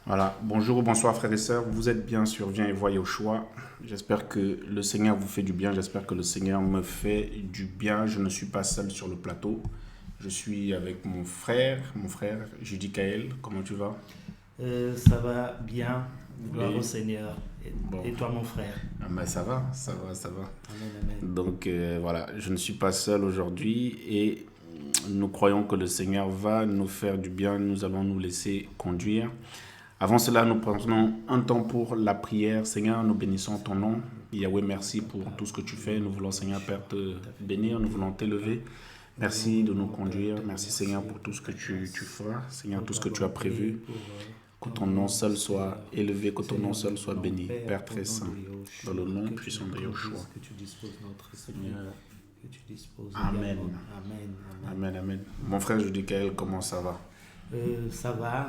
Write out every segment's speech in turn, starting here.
Voilà, bonjour ou bonsoir frères et sœurs, vous êtes bien sur Viens et Voyez au choix. J'espère que le Seigneur vous fait du bien, j'espère que le Seigneur me fait du bien. Je ne suis pas seul sur le plateau, je suis avec mon frère Judicaël. Comment tu vas? Ça va bien, gloire au Oui, Seigneur. bon, Et toi, mon frère? ah ben ça va, ça va, ça va. Amen, amen. Donc voilà, je ne suis pas seul aujourd'hui et nous croyons que le Seigneur va nous faire du bien, nous allons nous laisser conduire. Avant cela, nous prenons un temps pour la prière. Seigneur, nous bénissons ton nom. Yahweh, merci pour tout ce que tu fais. Nous voulons, Seigneur Père, te Ta bénir. Nous fidélité, voulons Papa. t'élever. Nous voulons Merci de nous vraiment conduire. te Merci, Seigneur, remercier pour tout pour ce que ta tu grâce, feras. Seigneur, pour tout ce ta que tu as bonté, prévu. pour Que ton ton nom nom, seul soit Seigneur. élevé, que ton nom Seigneur, nous seul soit voulons, béni. Père, Père au très nom saint, de dans le Yahushua, nom que tu puissant nous de Yahushua. conduises, que tu disposes notre Seigneur, Amen. que tu disposes Amen. également. Amen, amen. Amen, amen. Mon frère Judicaël, comment ça va? Ça va,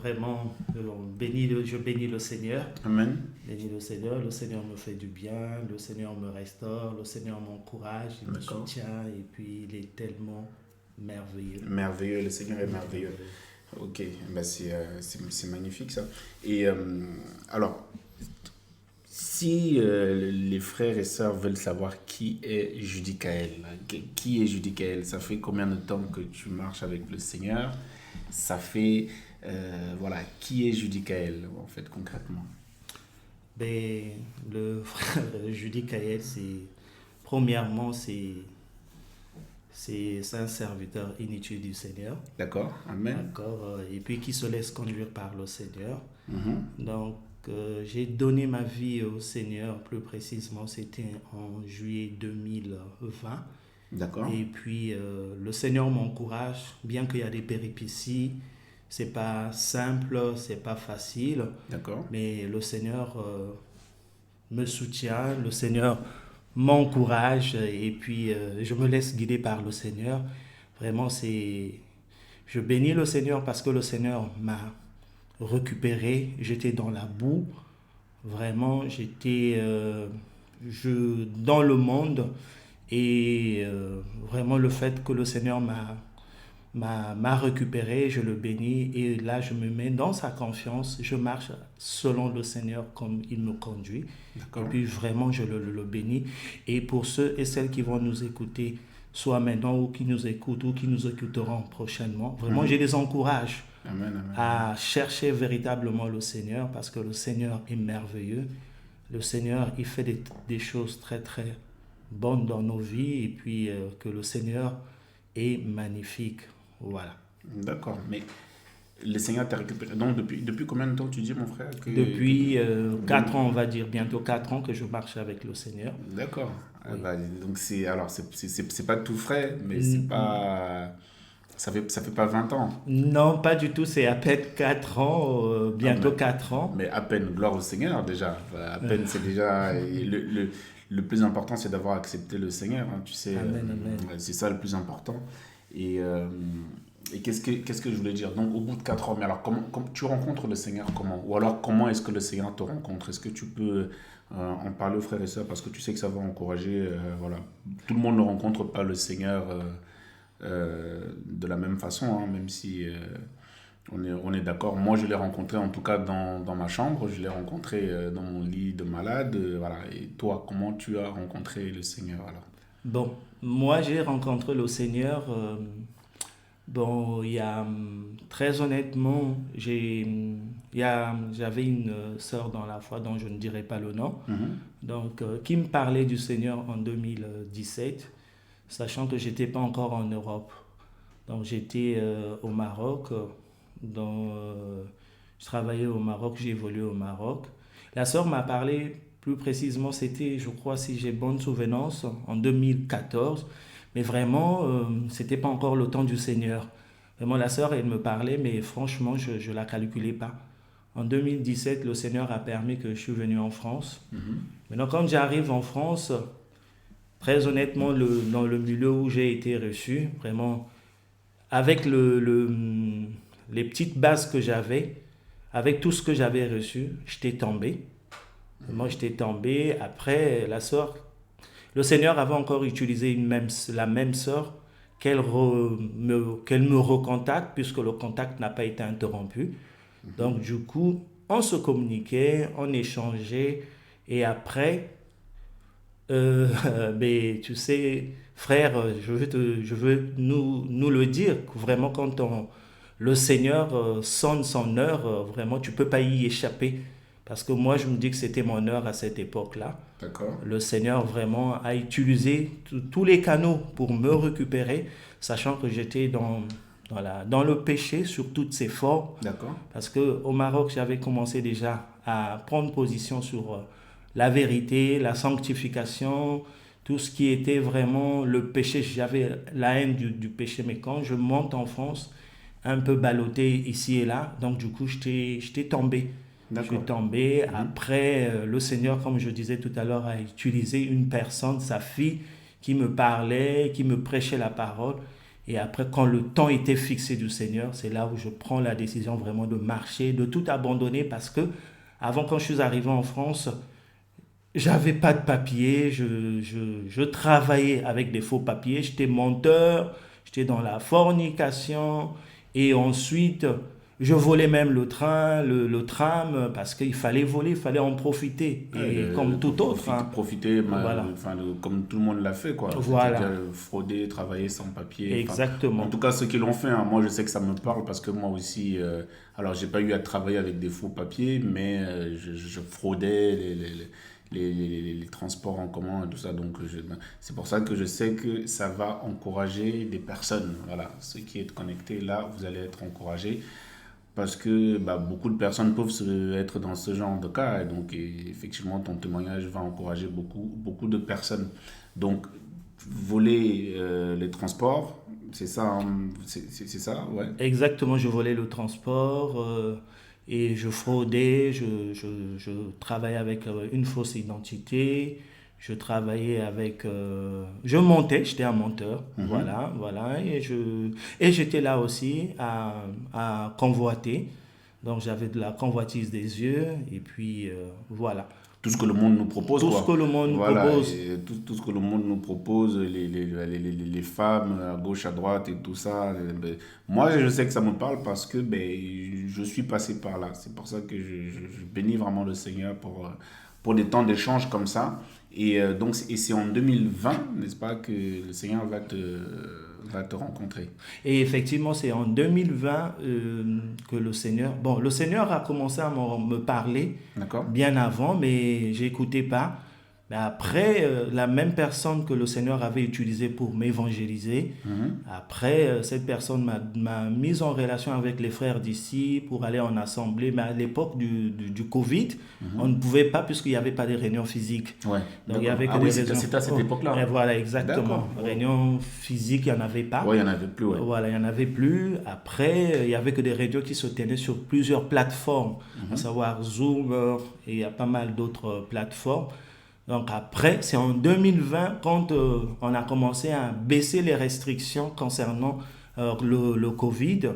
vraiment. Je bénis le Seigneur. Amen. Bénis le Seigneur me fait du bien, le Seigneur me restaure, le Seigneur m'encourage, il me D'accord. soutient et puis il est tellement merveilleux. Merveilleux, le Seigneur est merveilleux. Merveilleux. Ok, ben c'est magnifique ça. Et alors, si les frères et sœurs veulent savoir qui est Judicaël, qui est Judicaël, ça fait combien de temps que tu marches avec le Seigneur? Ça fait, voilà, qui est Judicaël en fait concrètement? Ben, le frère Judy Kael, premièrement, c'est un serviteur inutile du Seigneur, D'accord, Amen. d'accord, et puis qui se laisse conduire par le Seigneur. Mhm. Donc, j'ai donné ma vie au Seigneur, plus précisément, c'était en juillet 2020. D'accord, Et puis, le Seigneur m'encourage, bien qu'il y a des péripéties, c'est pas simple, c'est pas facile, d'accord, mais le Seigneur me soutient, le Seigneur m'encourage, et puis je me laisse guider par le Seigneur. Vraiment, je bénis le Seigneur parce que le Seigneur m'a récupéré. J'étais dans la boue, vraiment, dans le monde. Et vraiment, le fait que le Seigneur m'a récupéré, je le bénis. Et là, je me mets dans sa confiance. Je marche selon le Seigneur comme il me conduit. Et d'accord. puis, vraiment, je le bénis. Et pour ceux et celles qui vont nous écouter, soit maintenant ou qui nous écoutent ou qui nous écouteront prochainement, vraiment, je Mhm. les encourage Amen, amen, amen. à chercher véritablement le Seigneur parce que le Seigneur est merveilleux. Le Seigneur, il fait des choses très, très bonnes dans nos vies et puis que le Seigneur est magnifique. Voilà. D'accord, mais le Seigneur t'a récupéré. Donc, depuis combien de temps tu dis, mon frère, Depuis de- 4 ans, on va dire, bientôt 4 ans que je marche avec le Seigneur. D'accord. Ah Oui. bah, donc, c'est pas tout frais, mais c'est N- pas. Ça fait pas 20 ans. Non, pas du tout, c'est à peine 4 ans, Ah, bientôt 4 ans. mais à peine, gloire au Seigneur déjà. Enfin, à peine, c'est déjà. Et le plus important, c'est d'avoir accepté le Seigneur, hein, tu sais. Amen, amen. C'est ça le plus important. Et, euh, et qu'est-ce que je voulais dire? Donc, au bout de 4 ans, mais alors, tu rencontres le Seigneur comment? Ou alors, comment est-ce que le Seigneur te rencontre? Est-ce que tu peux en parler aux frères et sœurs? Parce que tu sais que ça va encourager. Voilà. Tout le monde ne rencontre pas le Seigneur de la même façon, hein, même si. On est d'accord. Moi, je l'ai rencontré en tout cas dans ma chambre. Je l'ai rencontré dans mon lit de malade. Voilà. Et toi, comment tu as rencontré le Seigneur alors? Bon, moi j'ai rencontré le Seigneur. Bon, très honnêtement, j'avais une sœur dans la foi dont je ne dirai pas le nom, Mhm. donc qui me parlait du Seigneur en 2017, sachant que j'étais pas encore en Europe. Donc j'étais au Maroc, je travaillais au Maroc, j'ai évolué au Maroc. La sœur m'a parlé, plus précisément, c'était, je crois, si j'ai bonne souvenance, en 2014. Mais vraiment, c'était pas encore le temps du Seigneur. Vraiment, la sœur, elle me parlait, mais franchement, je la calculais pas. En 2017, le Seigneur a permis que je suis venu en France. Mhm. Maintenant, quand j'arrive en France, très honnêtement, dans le milieu où j'ai été reçu, vraiment, avec les petites bases que j'avais, avec tout ce que j'avais reçu, j'étais tombé. Moi, j'étais tombé. Après, la sœur, le Seigneur avait encore utilisé la même sœur qu'elle me recontacte, puisque le contact n'a pas été interrompu. Donc, du coup, on se communiquait, on échangeait. Et après, mais tu sais, frère, je veux nous le dire, que vraiment, le Seigneur sonne son heure, vraiment, tu peux pas y échapper. Parce que moi, je me dis que c'était mon heure à cette époque-là. D'accord. Le Seigneur vraiment a utilisé tous les canaux pour me récupérer, sachant que j'étais dans le péché sur toutes ses formes. D'accord. Parce qu'au Maroc, j'avais commencé déjà à prendre position sur la vérité, la sanctification, tout ce qui était vraiment le péché. J'avais la haine du péché, mais quand je monte en France, un peu ballotté ici et là, donc du coup, j'étais tombé. Je suis D'accord. tombé. Après, le Seigneur, comme je disais tout à l'heure, a utilisé une personne, sa fille, qui me parlait, qui me prêchait la parole. Et après, quand le temps était fixé du Seigneur, c'est là où je prends la décision vraiment de marcher, de tout abandonner parce que avant, quand je suis arrivé en France, j'avais pas de papier, je travaillais avec des faux papiers, j'étais menteur, j'étais dans la fornication et ensuite je volais même le train, le tram parce qu'il fallait voler, il fallait en profiter Ouais, et comme tout autre. profiter Voilà, enfin, comme tout le monde l'a fait, quoi. C'est-à-dire voilà, frauder, travailler sans papier. Enfin, en exactement. tout cas, ceux qui l'ont fait, hein, moi je sais que ça me parle parce que moi aussi, alors j'ai pas eu à travailler avec des faux papiers, mais je fraudais les transports en commun et tout ça. Donc c'est pour ça que je sais que ça va encourager des personnes. Voilà, ceux qui êtes connectés là, vous allez être encouragés. Parce que bah, beaucoup de personnes peuvent être dans ce genre de cas. Et donc, effectivement, ton témoignage va encourager beaucoup de personnes. Donc, voler les transports, c'est ça, hein, c'est ça, ouais. Exactement, je volais le transport et je fraudais, je travaillais avec une fausse identité, je travaillais avec... je montais, j'étais un monteur, Mhm. voilà, voilà, et j'étais là aussi à convoiter. Donc j'avais de la convoitise des yeux et puis voilà. Tout ce que le monde nous propose, Tout ce que quoi. le monde nous Voilà, propose, et tout ce que le monde nous propose, les femmes à gauche, à droite et tout ça. Ben, moi, je sais que ça me parle parce que ben, je suis passé par là. C'est pour ça que je bénis vraiment le Seigneur pour des temps d'échange comme ça. Et donc, et c'est en 2020, n'est-ce pas, que le Seigneur va te rencontrer. et effectivement, c'est en 2020 que le Seigneur a commencé à me parler D'accord? bien avant, mais j'écoutais pas. Mais après, la même personne que le Seigneur avait utilisée pour m'évangéliser, Mhm. après, cette personne m'a mis en relation avec les frères d'ici pour aller en assemblée. Mais à l'époque du Covid, on ne Mhm. pouvait pas puisqu'il n'y avait pas de réunion physique. Ouais, Donc, il n'y d'accord. avait que Ah des oui, réunions. c'était à cette Oh, époque-là, et hein. voilà, exactement. D'accord. Ouais. Réunion physique, il n'y en avait pas. Ouais, il n'y en avait plus, ouais. Voilà, il n'y en avait plus. Après, il n'y avait que des réunions qui se tenaient sur plusieurs plateformes, à Mhm. savoir Zoom et il y a pas mal d'autres plateformes. Donc après, c'est en 2020 quand on a commencé à baisser les restrictions concernant le Covid.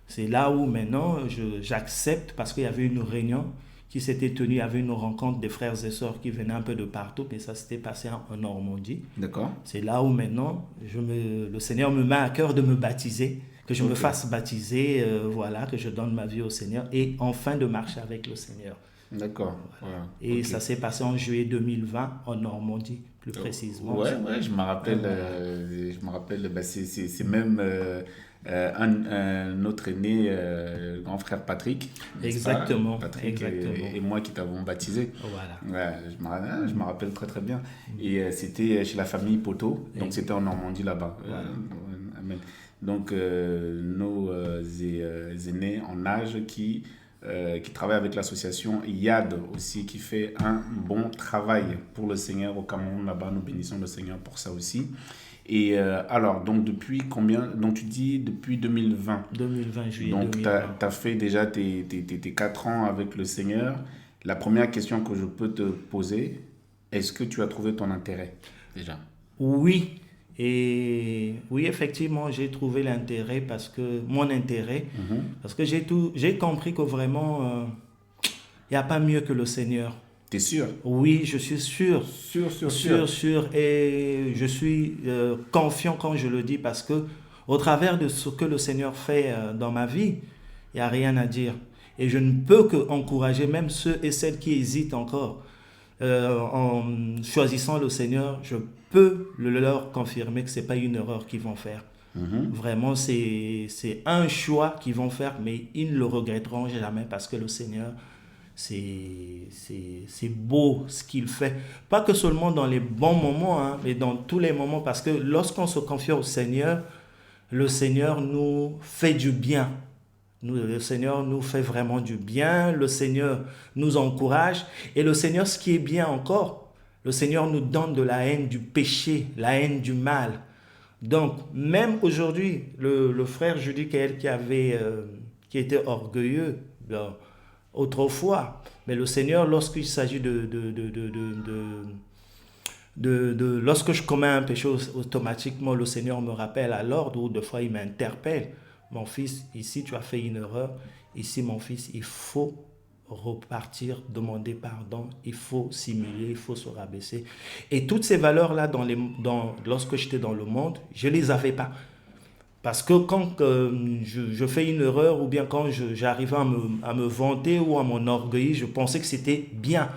C'est là où maintenant j'accepte parce qu'il y avait une réunion qui s'était tenue, il y avait une rencontre des frères et sœurs qui venaient un peu de partout, mais ça s'était passé en Normandie. D'accord. C'est là où maintenant le Seigneur me met à cœur de me baptiser, que je me Ok. fasse baptiser, voilà, que je donne ma vie au Seigneur et enfin de marcher avec le Seigneur. D'accord. Voilà. Et Ok. ça s'est passé en juillet 2020 en Normandie, plus Euh, précisément. Ouais, ouais, Voilà. je me rappelle, bah, c'est même un autre aîné, grand frère Patrick, n'est-ce pas? Exactement, Patrick exactement. et moi qui t'avons baptisé. Voilà. Ouais, je me rappelle très très bien. Et c'était chez la famille Poteau, donc Ex- c'était en Normandie là-bas. Voilà. Amen. Donc nos aînés en âge qui travaillent avec l'association YAD aussi, qui fait un bon travail pour le Seigneur au Cameroun là-bas. Nous bénissons le Seigneur pour ça aussi. Et alors, donc depuis combien? Donc tu dis depuis 2020. 2020, juillet Donc tu 2020. as fait déjà tes 4 ans avec le Seigneur. La première question que je peux te poser, est-ce que tu as trouvé ton intérêt déjà? Oui, et oui, effectivement, j'ai trouvé l'intérêt parce que mon intérêt, Mhm. parce que j'ai compris que vraiment, il n'y a pas mieux que le Seigneur. T'es sûr? Oui, je suis sûr, Sûr, sûr, sûr. sûr, sûr, et je suis confiant quand je le dis parce que au travers de ce que le Seigneur fait dans ma vie, il n'y a rien à dire. Et je ne peux qu'encourager même ceux et celles qui hésitent encore en choisissant le Seigneur. Je peux leur confirmer que ce n'est pas une erreur qu'ils vont faire. Vraiment, c'est un choix qu'ils vont faire, mais ils ne le regretteront jamais parce que le Seigneur, c'est beau ce qu'il fait. Pas que seulement dans les bons moments, hein, mais dans tous les moments, parce que lorsqu'on se confie au Seigneur, le Seigneur nous fait du bien. Le Seigneur nous fait vraiment du bien, le Seigneur nous encourage, et le Seigneur, ce qui est bien encore, le Seigneur nous donne de la haine du péché, la haine du mal. Donc, même aujourd'hui, le frère Judy Kael qui était orgueilleux autrefois, mais le Seigneur, lorsqu'il s'agit lorsque je commets un péché, automatiquement le Seigneur me rappelle à l'ordre, ou des fois il m'interpelle. Mon fils, ici tu as fait une erreur, ici mon fils, il faut repartir, demander pardon, il faut simuler, il faut se rabaisser. Et toutes ces valeurs-là, lorsque j'étais dans le monde, je ne les avais pas. Parce que quand je fais une erreur, ou bien quand j'arrivais à me vanter ou à m'enorgueillir, je pensais que c'était bien.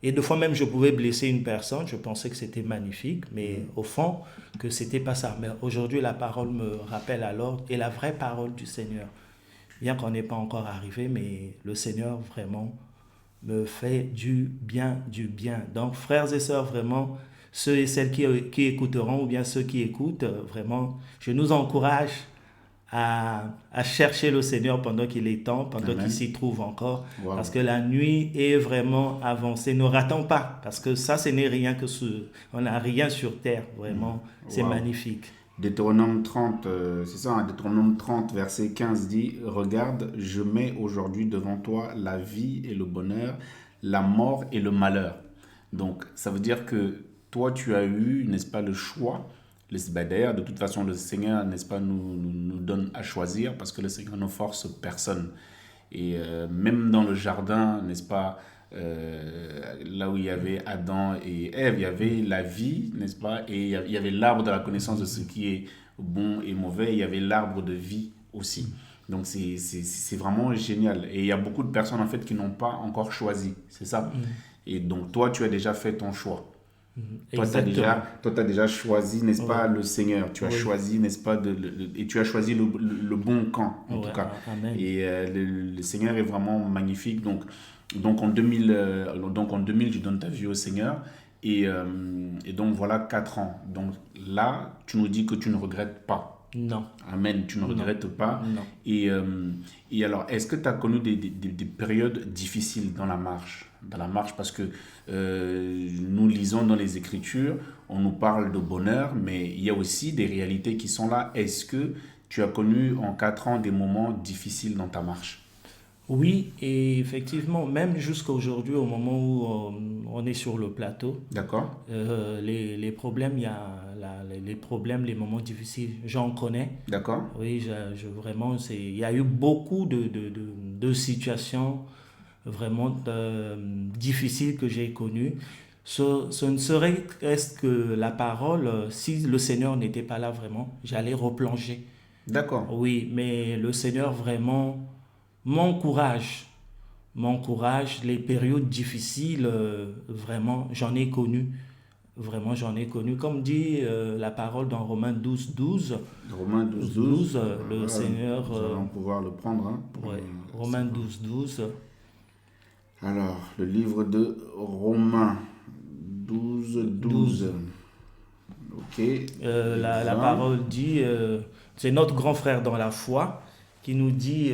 Et des fois même, je pouvais blesser une personne, je pensais que c'était magnifique, mais au fond, que ce n'était pas ça. Mais aujourd'hui, la parole me rappelle à l'ordre, et la vraie parole du Seigneur. Bien qu'on n'ait pas encore arrivé, mais le Seigneur vraiment me fait du bien, du bien. Donc, frères et sœurs, vraiment, ceux et celles qui écouteront, ou bien ceux qui écoutent, vraiment, je nous encourage à chercher le Seigneur pendant qu'il est temps, pendant qu'il s'y trouve encore, parce que la nuit est vraiment avancée. Ne ratons pas, parce que ça, ce n'est rien on n'a rien sur terre, vraiment, c'est magnifique. Deutéronome 30, c'est ça, hein, Deutéronome 30, verset 15 dit « Regarde, je mets aujourd'hui devant toi la vie et le bonheur, la mort et le malheur. » Donc, ça veut dire que toi, tu as eu, n'est-ce pas, le choix. D'ailleurs, de toute façon, le Seigneur, n'est-ce pas, nous donne à choisir, parce que le Seigneur ne force personne. Et même dans le jardin, n'est-ce pas, là où il y avait Adam et Ève, il y avait la vie, n'est-ce pas, et il y avait l'arbre de la connaissance de ce qui est bon et mauvais, il y avait l'arbre de vie aussi. Donc c'est vraiment génial. Et il y a beaucoup de personnes en fait qui n'ont pas encore choisi, c'est ça. Et donc toi, tu as déjà fait ton choix. Toi, tu as déjà choisi, n'est-ce pas, le Seigneur. Tu as choisi, n'est-ce pas, et tu as choisi le bon camp, en tout cas. Amen. Et le Seigneur est vraiment magnifique. Donc en 2000, tu donnes ta vie au Seigneur. Et donc voilà 4 ans. Donc là, tu nous dis que tu ne regrettes pas. Non. Amen, tu ne regrettes pas. Non. Et alors, est-ce que tu as connu des périodes difficiles dans la marche? Parce que nous lisons dans les Écritures, on nous parle de bonheur, mais il y a aussi des réalités qui sont là. Est-ce que tu as connu en 4 ans des moments difficiles dans ta marche? Oui, et effectivement, même jusqu'à aujourd'hui, au moment où on est sur le plateau, d'accord, les problèmes, il y a les problèmes, les moments difficiles, j'en connais. D'accord. Oui, vraiment, il y a eu beaucoup de situations vraiment difficiles que j'ai connues. Ce ne serait qu'est-ce que la parole, si le Seigneur n'était pas là vraiment, j'allais replonger. D'accord. Oui, mais le Seigneur vraiment m'encourage, les périodes difficiles, vraiment, j'en ai connu. Vraiment, j'en ai connu. Comme dit la parole dans Romains 12, 12. Romains 12, 12. Le Seigneur... Nous allons pouvoir le prendre. Hein, Romains 12, 12. Alors, le livre de Romains 12, 12. Ok. La parole dit, c'est notre grand frère dans la foi qui nous dit...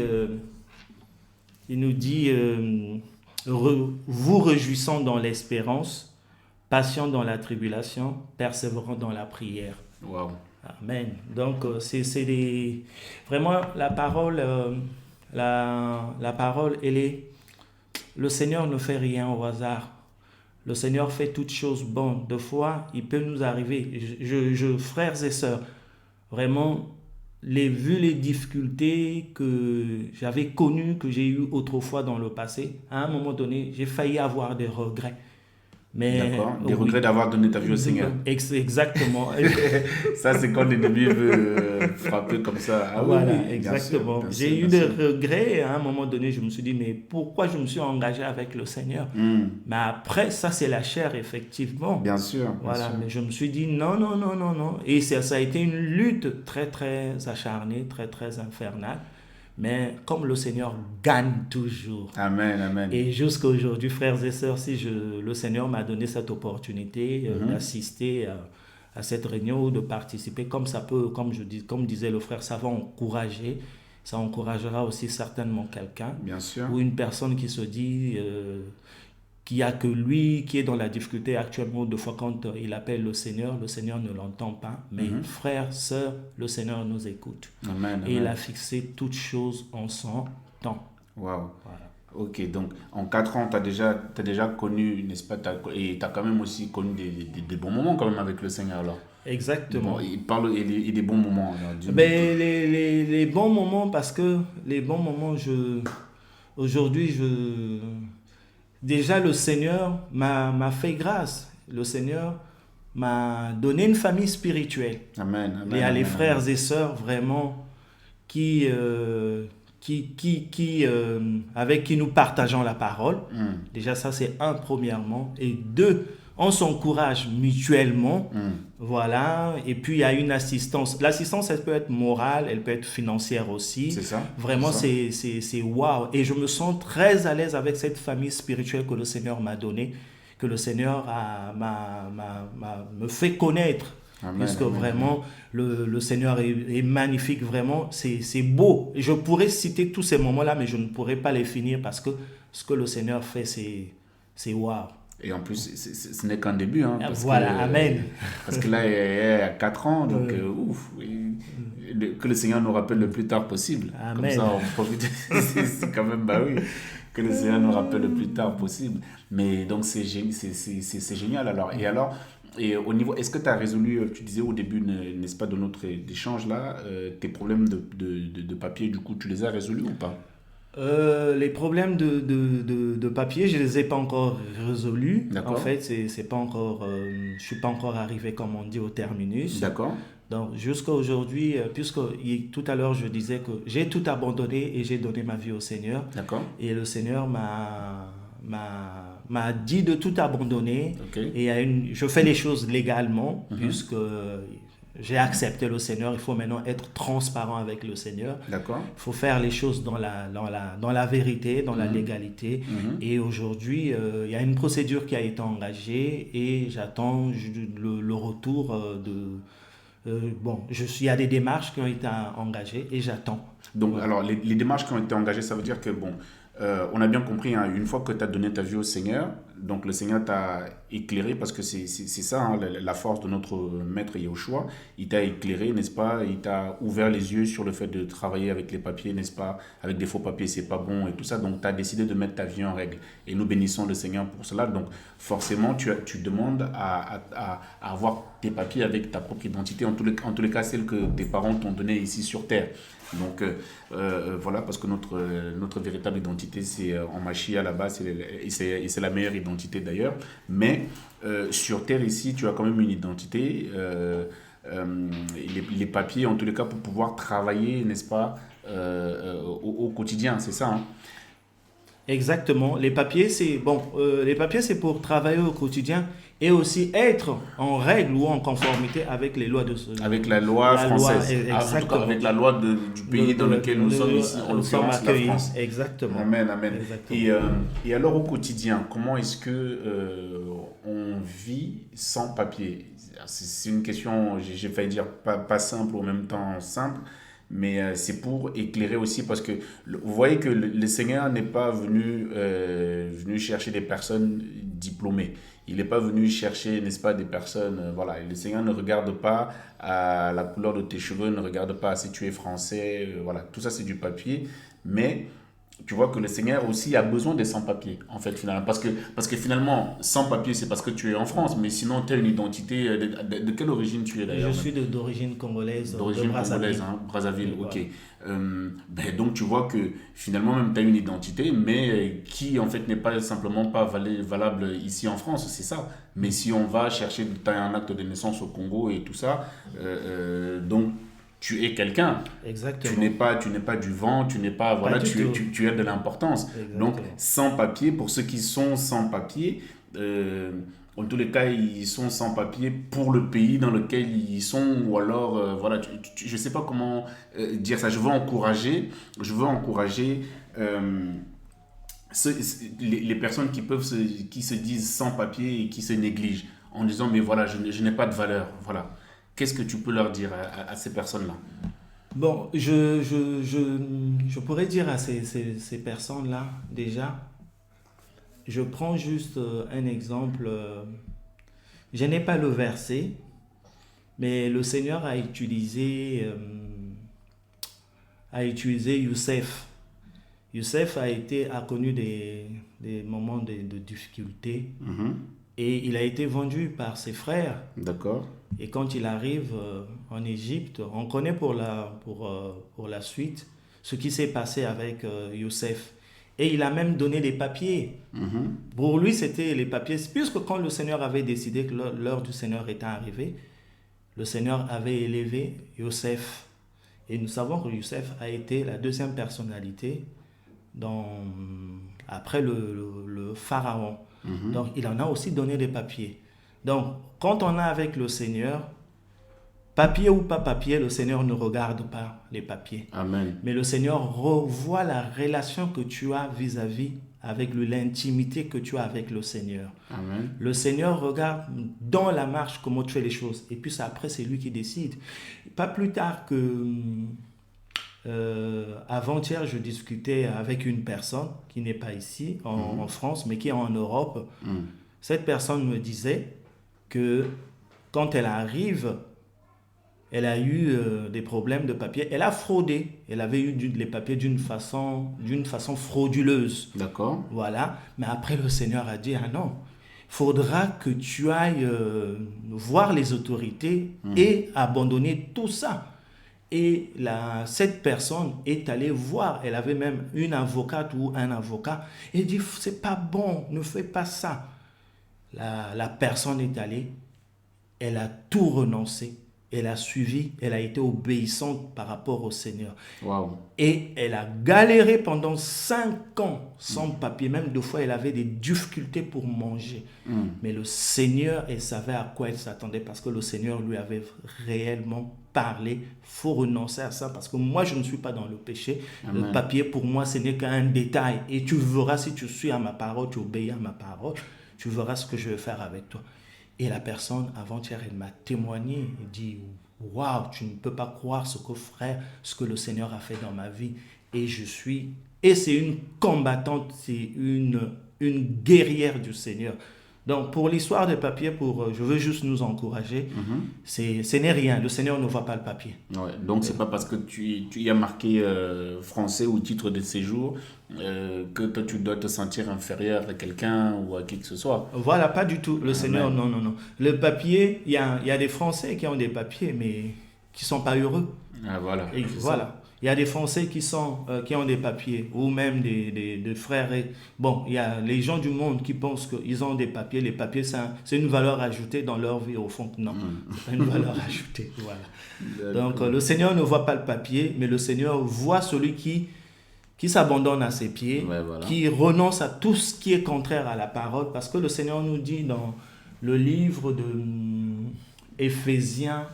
vous réjouissant dans l'espérance, patient dans la tribulation, persévérant dans la prière. Wow. Amen. Donc, vraiment, la parole, elle est... Le Seigneur ne fait rien au hasard. Le Seigneur fait toutes choses bonnes. Des fois, il peut nous arriver, frères et sœurs, vraiment... vu les difficultés que j'avais connues, que j'ai eues autrefois dans le passé, à un moment donné, j'ai failli avoir des regrets. Mais D'accord. Des oui, regrets d'avoir donné ta vie au Seigneur. exactement. Ça, c'est quand l'ennemi veut frapper comme ça. Ah oui, Voilà, oui, bien sûr, exactement. bien sûr, J'ai eu bien des sûr. regrets et à un moment donné, je me suis dit, mais pourquoi je me suis engagé avec le Seigneur? Hmm. Mais après, ça, c'est la chair, effectivement. Bien sûr, bien Voilà, sûr. mais je me suis dit, non, non, non, non, non. Et ça a été une lutte très, très acharnée, très, très infernale. Mais comme le Seigneur gagne toujours. Amen, amen. Et jusqu'à aujourd'hui, frères et sœurs, si le Seigneur m'a donné cette opportunité Mhm. d'assister à cette réunion ou de participer, comme ça peut, comme disait le frère, ça va encourager, ça encouragera aussi certainement quelqu'un Bien sûr. ou une personne qui se dit qu'il n'y a que lui qui est dans la difficulté actuellement. Deux fois, quand il appelle le Seigneur ne l'entend pas. Mais Mhm. frères, sœurs, le Seigneur nous écoute. Amen, Et il amen. a fixé toutes choses en son temps. Waouh. Voilà. Ok, donc en 4 ans, t'as déjà connu, n'est-ce pas, et tu as quand même aussi connu des bons moments quand même avec le Seigneur alors. Bon, Exactement. il parle et des bons moments. Alors, dis-nous tout. Ben, les bons moments, parce que les bons moments, aujourd'hui, déjà le Seigneur m'a fait grâce. Le Seigneur m'a donné une famille spirituelle. Amen, Il y amen, a les amen, amen. frères et sœurs vraiment qui, avec qui nous partageons la parole. Hmm, Déjà, ça, c'est un, premièrement. Et deux, on s'encourage mutuellement. hmm. Voilà. Et puis, il y a une assistance. L'assistance, elle peut être morale, elle peut être financière aussi. C'est ça, c'est Vraiment, ça. c'est waouh. Et je me sens très à l'aise avec cette famille spirituelle que le Seigneur m'a donnée, que le Seigneur me fait connaître. Amen, Puisque amen, amen. vraiment, le Seigneur est magnifique, vraiment, c'est beau. Je pourrais citer tous ces moments-là, mais je ne pourrais pas les finir parce que ce que le Seigneur fait, c'est waouh. Et en plus, ce n'est qu'un début, hein, Voilà, Amen. parce que là, il y a 4 ans, donc Euh, ouf, que le Seigneur nous rappelle le plus tard possible. Comme ça, Amen. on profite. C'est quand même, bah oui, que le Seigneur nous rappelle le plus tard possible. Mais donc, c'est génial alors. Et alors, et au niveau, est-ce que tu as résolu, tu disais au début, n'est-ce pas, de notre échange là, tes problèmes de papier, du coup, tu les as résolus ou pas? Les problèmes de papier, je ne les ai pas encore résolus. En D'accord? fait, c'est pas encore, je suis pas encore arrivé, comme on dit, au terminus. D'accord? Donc, jusqu'à aujourd'hui, puisque tout à l'heure, je disais que j'ai tout abandonné et j'ai donné ma vie au Seigneur. D'accord? Et le Seigneur m'a dit de tout abandonner. Ok? Et je fais les choses légalement, Mhm. puisque j'ai accepté le Seigneur. Il faut maintenant être transparent avec le Seigneur. D'accord? Il faut faire les choses dans la vérité, dans la Mhm. légalité. Mhm. Et aujourd'hui, il y a une procédure qui a été engagée et j'attends le retour bon, il y a des démarches qui ont été engagées et j'attends. Donc, Voilà. alors, les démarches qui ont été engagées, ça veut dire que, bon, on a bien compris, hein, une fois que tu as donné ta vie au Seigneur, donc le Seigneur t'a éclairé, parce que c'est ça, hein, la force de notre maître Yahushua. Il t'a éclairé, n'est-ce pas? Il t'a ouvert les yeux sur le fait de travailler avec les papiers, n'est-ce pas? Avec des faux papiers, c'est pas bon et tout ça. Donc, tu as décidé de mettre ta vie en règle. Et nous bénissons le Seigneur pour cela. Donc, forcément, tu demandes à avoir tes papiers avec ta propre identité, en tous les cas, celle que tes parents t'ont donnée ici sur Terre. Donc voilà, parce que notre véritable identité, c'est en Machia là-bas, et c'est la meilleure identité d'ailleurs. Mais sur Terre ici, tu as quand même une identité, les papiers en tous les cas pour pouvoir travailler, n'est-ce pas, au quotidien, c'est ça, hein? Exactement. Les papiers, c'est bon. Les papiers, c'est pour travailler au quotidien et aussi être en règle ou en conformité avec les lois Avec la loi la loi. française, en tout cas Exactement. avec la loi du pays dans lequel nous sommes ici, en Nous sommes l'occurrence la accueillis. France. Exactement. Amen, amen. Exactement. Et alors au quotidien, comment est-ce que on vit sans papier? C'est une question, j'ai failli dire pas simple, en même temps simple, mais c'est pour éclairer aussi parce que vous voyez que le Seigneur n'est pas venu chercher des personnes diplômées. Il n'est pas venu chercher, n'est-ce pas, des personnes. Voilà, le Seigneur ne regarde pas à la couleur de tes cheveux, ne regarde pas si tu es français. Voilà, tout ça c'est du papier, mais tu vois que le Seigneur aussi a besoin des sans-papiers, en fait, finalement. Parce que finalement, sans-papiers, c'est parce que tu es en France, mais sinon, tu as une identité. De quelle origine tu es Je d'ailleurs même? suis d'origine congolaise, de D'origine congolaise, Brazzaville. hein, Brazzaville, Oui, ok. voilà. Donc tu vois que finalement, même tu as une identité, mais qui en fait n'est pas simplement pas valable ici en France, c'est ça. Mais si on va chercher, tu as un acte de naissance au Congo et tout ça, donc tu es quelqu'un. Exactement. Tu n'es pas du vent, tu n'es pas, Pas voilà, du tout. tu as de l'importance. Donc, Exactement. sans papier, pour ceux qui sont sans papier, euh, en tous les cas, ils sont sans papier pour le pays dans lequel ils sont, ou alors, voilà, je ne sais pas comment dire ça. Je veux encourager les personnes qui se disent sans papier et qui se négligent en disant, mais voilà, je n'ai pas de valeur. Voilà. Qu'est-ce que tu peux leur dire à ces personnes-là? Bon, je pourrais dire à ces personnes-là, déjà, je prends juste un exemple. Je n'ai pas le verset, mais le Seigneur a utilisé Youssef. Youssef a connu des moments de difficulté Mhm. et il a été vendu par ses frères. D'accord. Et quand il arrive en Égypte, on connaît pour la suite ce qui s'est passé avec Youssef. Et il a même donné des papiers. Mhm. Pour lui, c'était les papiers. Puisque quand le Seigneur avait décidé que l'heure du Seigneur était arrivée, le Seigneur avait élevé Youssef. Et nous savons que Youssef a été la deuxième personnalité dans, après le pharaon. Mhm. Donc, il en a aussi donné des papiers. Donc, quand on est avec le Seigneur, papier ou pas papier, le Seigneur ne regarde pas les papiers. Amen. Mais le Seigneur revoit la relation que tu as vis-à-vis avec lui, l'intimité que tu as avec le Seigneur. Amen. Le Seigneur regarde dans la marche comment tu fais les choses. Et puis après, c'est lui qui décide. Pas plus tard que avant-hier, je discutais avec une personne qui n'est pas ici, en France, mais qui est en Europe. Mhm. Cette personne me disait que quand elle arrive, elle a eu des problèmes de papier. Elle a fraudé. Elle avait eu les papiers d'une façon frauduleuse. D'accord. Voilà. Mais après, le Seigneur a dit, ah non, faudra que tu ailles voir les autorités et abandonner tout ça. Et cette personne est allée voir, elle avait même une avocate ou un avocat, et dit, c'est pas bon, ne fais pas ça. La personne est allée, elle a tout renoncé, elle a suivi, elle a été obéissante par rapport au Seigneur. Waouh. Et elle a galéré pendant 5 ans sans papier. Même 2 fois, elle avait des difficultés pour manger. Mhm. Mais le Seigneur, elle savait à quoi elle s'attendait parce que le Seigneur lui avait réellement parlé. Il faut renoncer à ça parce que moi, je ne suis pas dans le péché. Le Amen. papier, pour moi, ce n'est qu'un détail. Et tu verras si tu suis à ma parole, tu obéis à ma parole, tu verras ce que je vais faire avec toi. Et la personne, avant-hier, elle m'a témoigné. Elle dit, waouh, tu ne peux pas croire ce que le Seigneur a fait dans ma vie. Et c'est une combattante, c'est une guerrière du Seigneur. Donc, pour l'histoire des papiers, je veux juste nous encourager, ce n'est rien. Le Seigneur ne voit pas le papier. Ouais, donc c'est pas parce que tu y as marqué français ou titre de séjour que toi tu dois te sentir inférieur à quelqu'un ou à qui que ce soit. Voilà, pas du tout. Le Seigneur, Amen. non, non, non. Le papier, il y a des Français qui ont des papiers, mais qui ne sont pas heureux. Ah, voilà, Et c'est ça. voilà. Il y a des Français qui ont des papiers, ou même des frères. Bon, il y a les gens du monde qui pensent qu'ils ont des papiers. Les papiers, c'est une valeur ajoutée dans leur vie, au fond. Non, c'est pas une valeur ajoutée. Voilà. Donc, D'accord. le Seigneur ne voit pas le papier, mais le Seigneur voit celui qui s'abandonne à ses pieds, Ouais, voilà. qui renonce à tout ce qui est contraire à la parole. Parce que le Seigneur nous dit dans le livre de Éphésiens,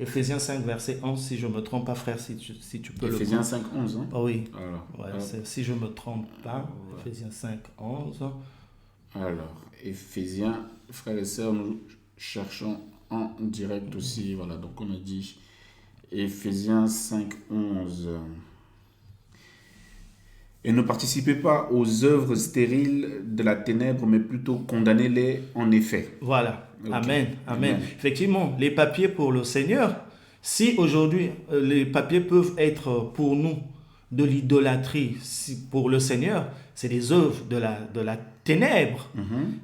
Éphésiens 5, verset 11, si je ne me trompe pas, frère, si tu peux Éphésiens le 5, 11. Hein? prendre. Oh oui, Alors, ouais, hop, si je ne me trompe pas, ouais. Éphésiens 5, 11. Alors, Éphésiens, frères et sœurs, nous cherchons en direct aussi. Voilà, donc on a dit Éphésiens 5, 11. Et ne participez pas aux œuvres stériles de la ténèbre, mais plutôt condamnez-les en effet. Voilà. Ok. Amen. Amen. Amen. Effectivement, les papiers pour le Seigneur, si aujourd'hui les papiers peuvent être pour nous de l'idolâtrie pour le Seigneur, c'est des œuvres de la ténèbre.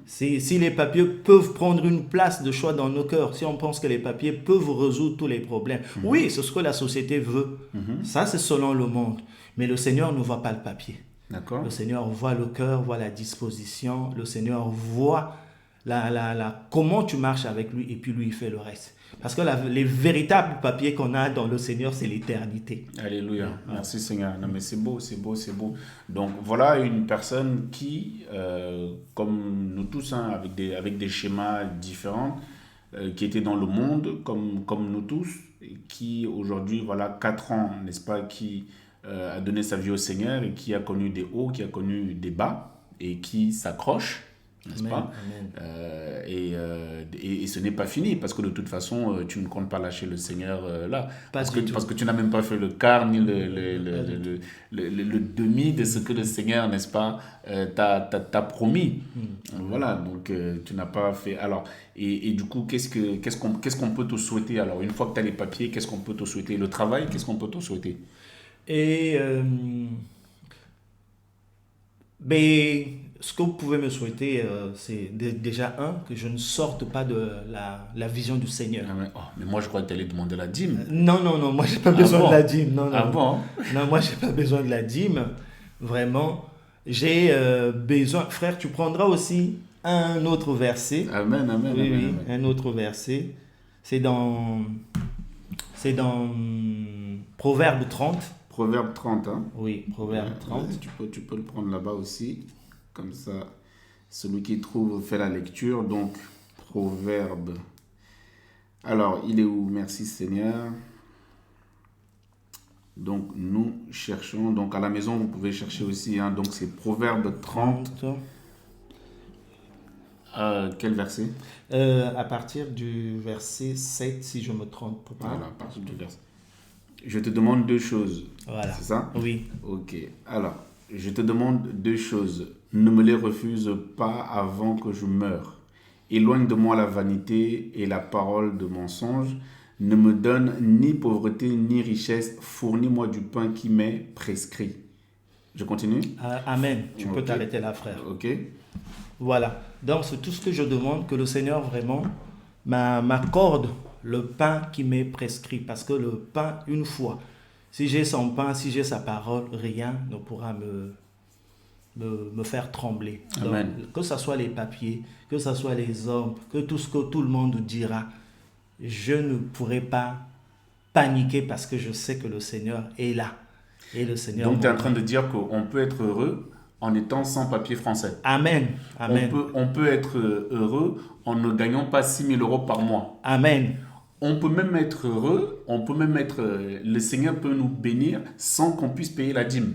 Si les papiers peuvent prendre une place de choix dans nos cœurs, si on pense que les papiers peuvent résoudre tous les problèmes, oui, c'est ce que la société veut. Ça, c'est selon le monde. Mais le Seigneur ne voit pas le papier. D'accord. Le Seigneur voit le cœur, voit la disposition. Le Seigneur voit comment tu marches avec lui et puis lui, il fait le reste. Parce que les véritables papiers qu'on a dans le Seigneur, c'est l'éternité. Alléluia. Merci Seigneur. Non mais c'est beau, c'est beau, c'est beau. Donc voilà une personne qui, comme nous tous, hein, avec des schémas différents, qui était dans le monde, comme nous tous, et qui aujourd'hui, voilà, 4 ans, n'est-ce pas, qui a donné sa vie au Seigneur et qui a connu des hauts, qui a connu des bas et qui s'accroche, n'est-ce pas? Et ce n'est pas fini parce que de toute façon, tu ne comptes pas lâcher le Seigneur là. Parce que tu n'as même pas fait le quart ni le demi de ce que le Seigneur, n'est-ce pas, t'a promis. Voilà, donc tu n'as pas fait. Alors, et du coup, qu'est-ce qu'on peut te souhaiter? Alors, une fois que tu as les papiers, qu'est-ce qu'on peut te souhaiter? Le travail, qu'est-ce qu'on peut te souhaiter? Et ben, ce que vous pouvez me souhaiter, c'est déjà que je ne sorte pas de la vision du Seigneur. Mais moi, je crois que tu allais demander la dîme. Non, moi, j'ai pas besoin de la dîme. Non, bon? Non, moi, j'ai pas besoin de la dîme. Vraiment, j'ai besoin. Frère, tu prendras aussi un autre verset. Amen. Oui, un autre verset. C'est dans Proverbe 30. Proverbe 30, hein? Oui, Proverbe 30. Tu peux le prendre là-bas aussi. Comme ça, celui qui trouve fait la lecture. Donc, Proverbe. Alors, il est où? Merci Seigneur. Donc, nous cherchons. Donc, à la maison, vous pouvez chercher aussi. Hein, donc, c'est Proverbe 30. Quel verset? À partir du verset 7, si je ne me trompe pas. Voilà, à partir du verset. Je te demande 2 choses. Voilà. C'est ça? Oui. Ok. Alors, je te demande 2 choses. Ne me les refuse pas avant que je meure. Éloigne de moi la vanité et la parole de mensonge. Ne me donne ni pauvreté ni richesse. Fournis-moi du pain qui m'est prescrit. Je continue? Amen. Tu peux t'arrêter là, frère. Ok. Voilà. Donc, c'est tout ce que je demande, que le Seigneur vraiment m'accorde le pain qui m'est prescrit. Parce que le pain, une fois, si j'ai son pain, si j'ai sa parole, rien ne pourra me faire trembler. Amen. Donc, que ce soit les papiers, que ce soit les hommes, que tout ce que tout le monde dira, je ne pourrai pas paniquer parce que je sais que le Seigneur est là. Et le Seigneur. Donc, tu es en train de dire qu'on peut être heureux en étant sans papier français. Amen. Amen. On peut être heureux en ne gagnant pas 6 000 euros par mois. Amen. On peut même être heureux, le Seigneur peut nous bénir sans qu'on puisse payer la dîme.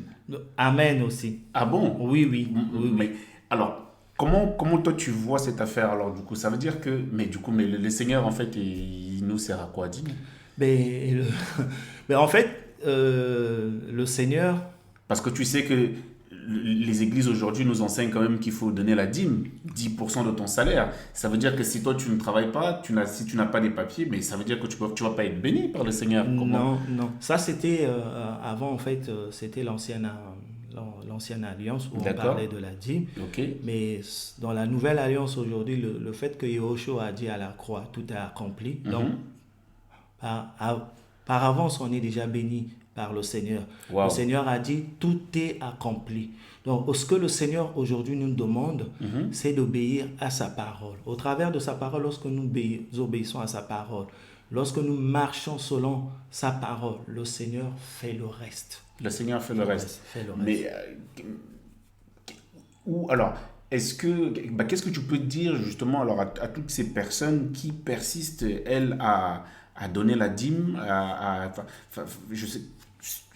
Amen aussi. Ah bon? Oui. Mais alors, comment toi tu vois cette affaire alors du coup? Ça veut dire que, mais le Seigneur en fait, il nous sert à quoi, dîme? Mais en fait, le Seigneur... Parce que tu sais que les églises aujourd'hui nous enseignent quand même qu'il faut donner la dîme, 10% de ton salaire. Ça veut dire que si toi tu ne travailles pas, si tu n'as pas les papiers, mais ça veut dire que tu vas pas être béni par le Seigneur. Non. Ça c'était avant en fait, c'était l'ancienne alliance où on parlait de la dîme. Okay. Mais dans la nouvelle alliance aujourd'hui, le fait que Yahushua a dit à la croix, tout est accompli. Donc, par avance, on est déjà béni par le Seigneur. Wow. Le Seigneur a dit, tout est accompli. Donc, ce que le Seigneur aujourd'hui nous demande, c'est d'obéir à sa parole. Au travers de sa parole, lorsque nous obéissons à sa parole, lorsque nous marchons selon sa parole, le Seigneur fait le reste. Le Seigneur fait le reste. Mais, alors, qu'est-ce que tu peux dire justement alors, à toutes ces personnes qui persistent, elles, à donner la dîme, je sais,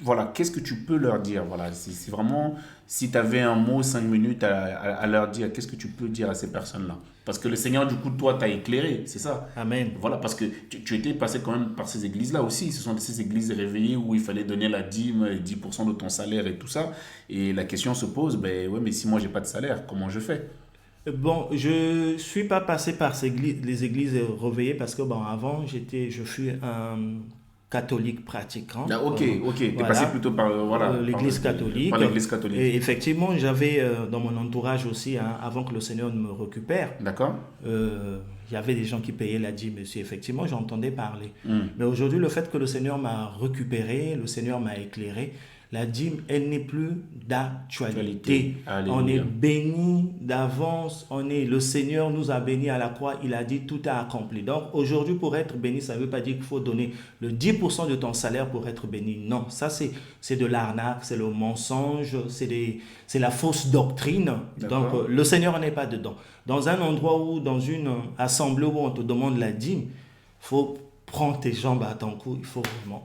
voilà, qu'est-ce que tu peux leur dire? Voilà, c'est vraiment, si tu avais un mot, 5 minutes à leur dire, qu'est-ce que tu peux dire à ces personnes-là? Parce que le Seigneur, du coup, toi, t'a éclairé, c'est ça? Amen. Voilà, parce que tu étais passé quand même par ces églises-là aussi. Ce sont ces églises réveillées où il fallait donner la dîme, 10% de ton salaire et tout ça. Et la question se pose, ouais, mais si moi, j'ai pas de salaire, comment je fais? Bon, je suis pas passé par les églises réveillées parce que avant, je fus un catholique pratiquant. Ah, ok. Tu es Voilà. passé plutôt par, L'Église catholique. Par l'Église catholique. Et effectivement, j'avais dans mon entourage aussi, hein, avant que le Seigneur ne me récupère, D'accord. il y avait des gens qui payaient la dîme aussi. Effectivement, j'entendais parler. Hmm. Mais aujourd'hui, le fait que le Seigneur m'a récupéré, le Seigneur m'a éclairé, la dîme, elle n'est plus d'actualité. Alléluia. On est béni d'avance. Le Seigneur nous a bénis à la croix. Il a dit tout est accompli. Donc aujourd'hui, pour être béni, ça ne veut pas dire qu'il faut donner le 10% de ton salaire pour être béni. Non, ça c'est de l'arnaque, c'est le mensonge, c'est la fausse doctrine. D'accord. Donc le Seigneur n'est pas dedans. Dans un endroit où, dans une assemblée où on te demande la dîme, il faut prendre tes jambes à ton cou, il faut vraiment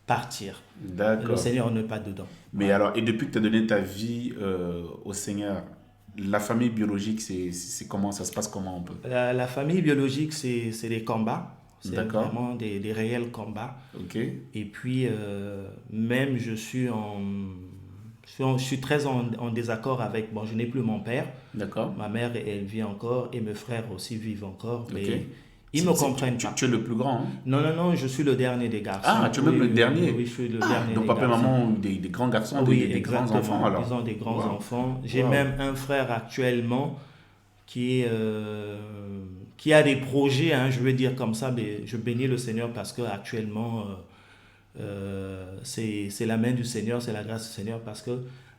partir. D'accord. Le Seigneur n'est pas dedans. Mais alors, et depuis que tu as donné ta vie au Seigneur, la famille biologique, c'est comment? Ça se passe comment un peu? La famille biologique, c'est des combats. C'est D'accord. vraiment des réels combats. Ok. Et puis, même je suis très en désaccord avec... Bon, je n'ai plus mon père. D'accord. Ma mère, elle vit encore et mes frères aussi vivent encore. Mais Ok. ils ne me comprennent pas. Tu es le plus grand, hein? Non, je suis le dernier des garçons. Ah, tu es même le dernier? Oui, je suis le dernier Donc des papa et garçons. maman ont des grands garçons, Oui, des grands exactement. enfants alors? Ils ont des grands Wow. enfants. J'ai Wow. même un frère actuellement qui a des projets, hein, je veux dire comme ça, mais je bénis le Seigneur parce que actuellement c'est la main du Seigneur, c'est la grâce du Seigneur, parce que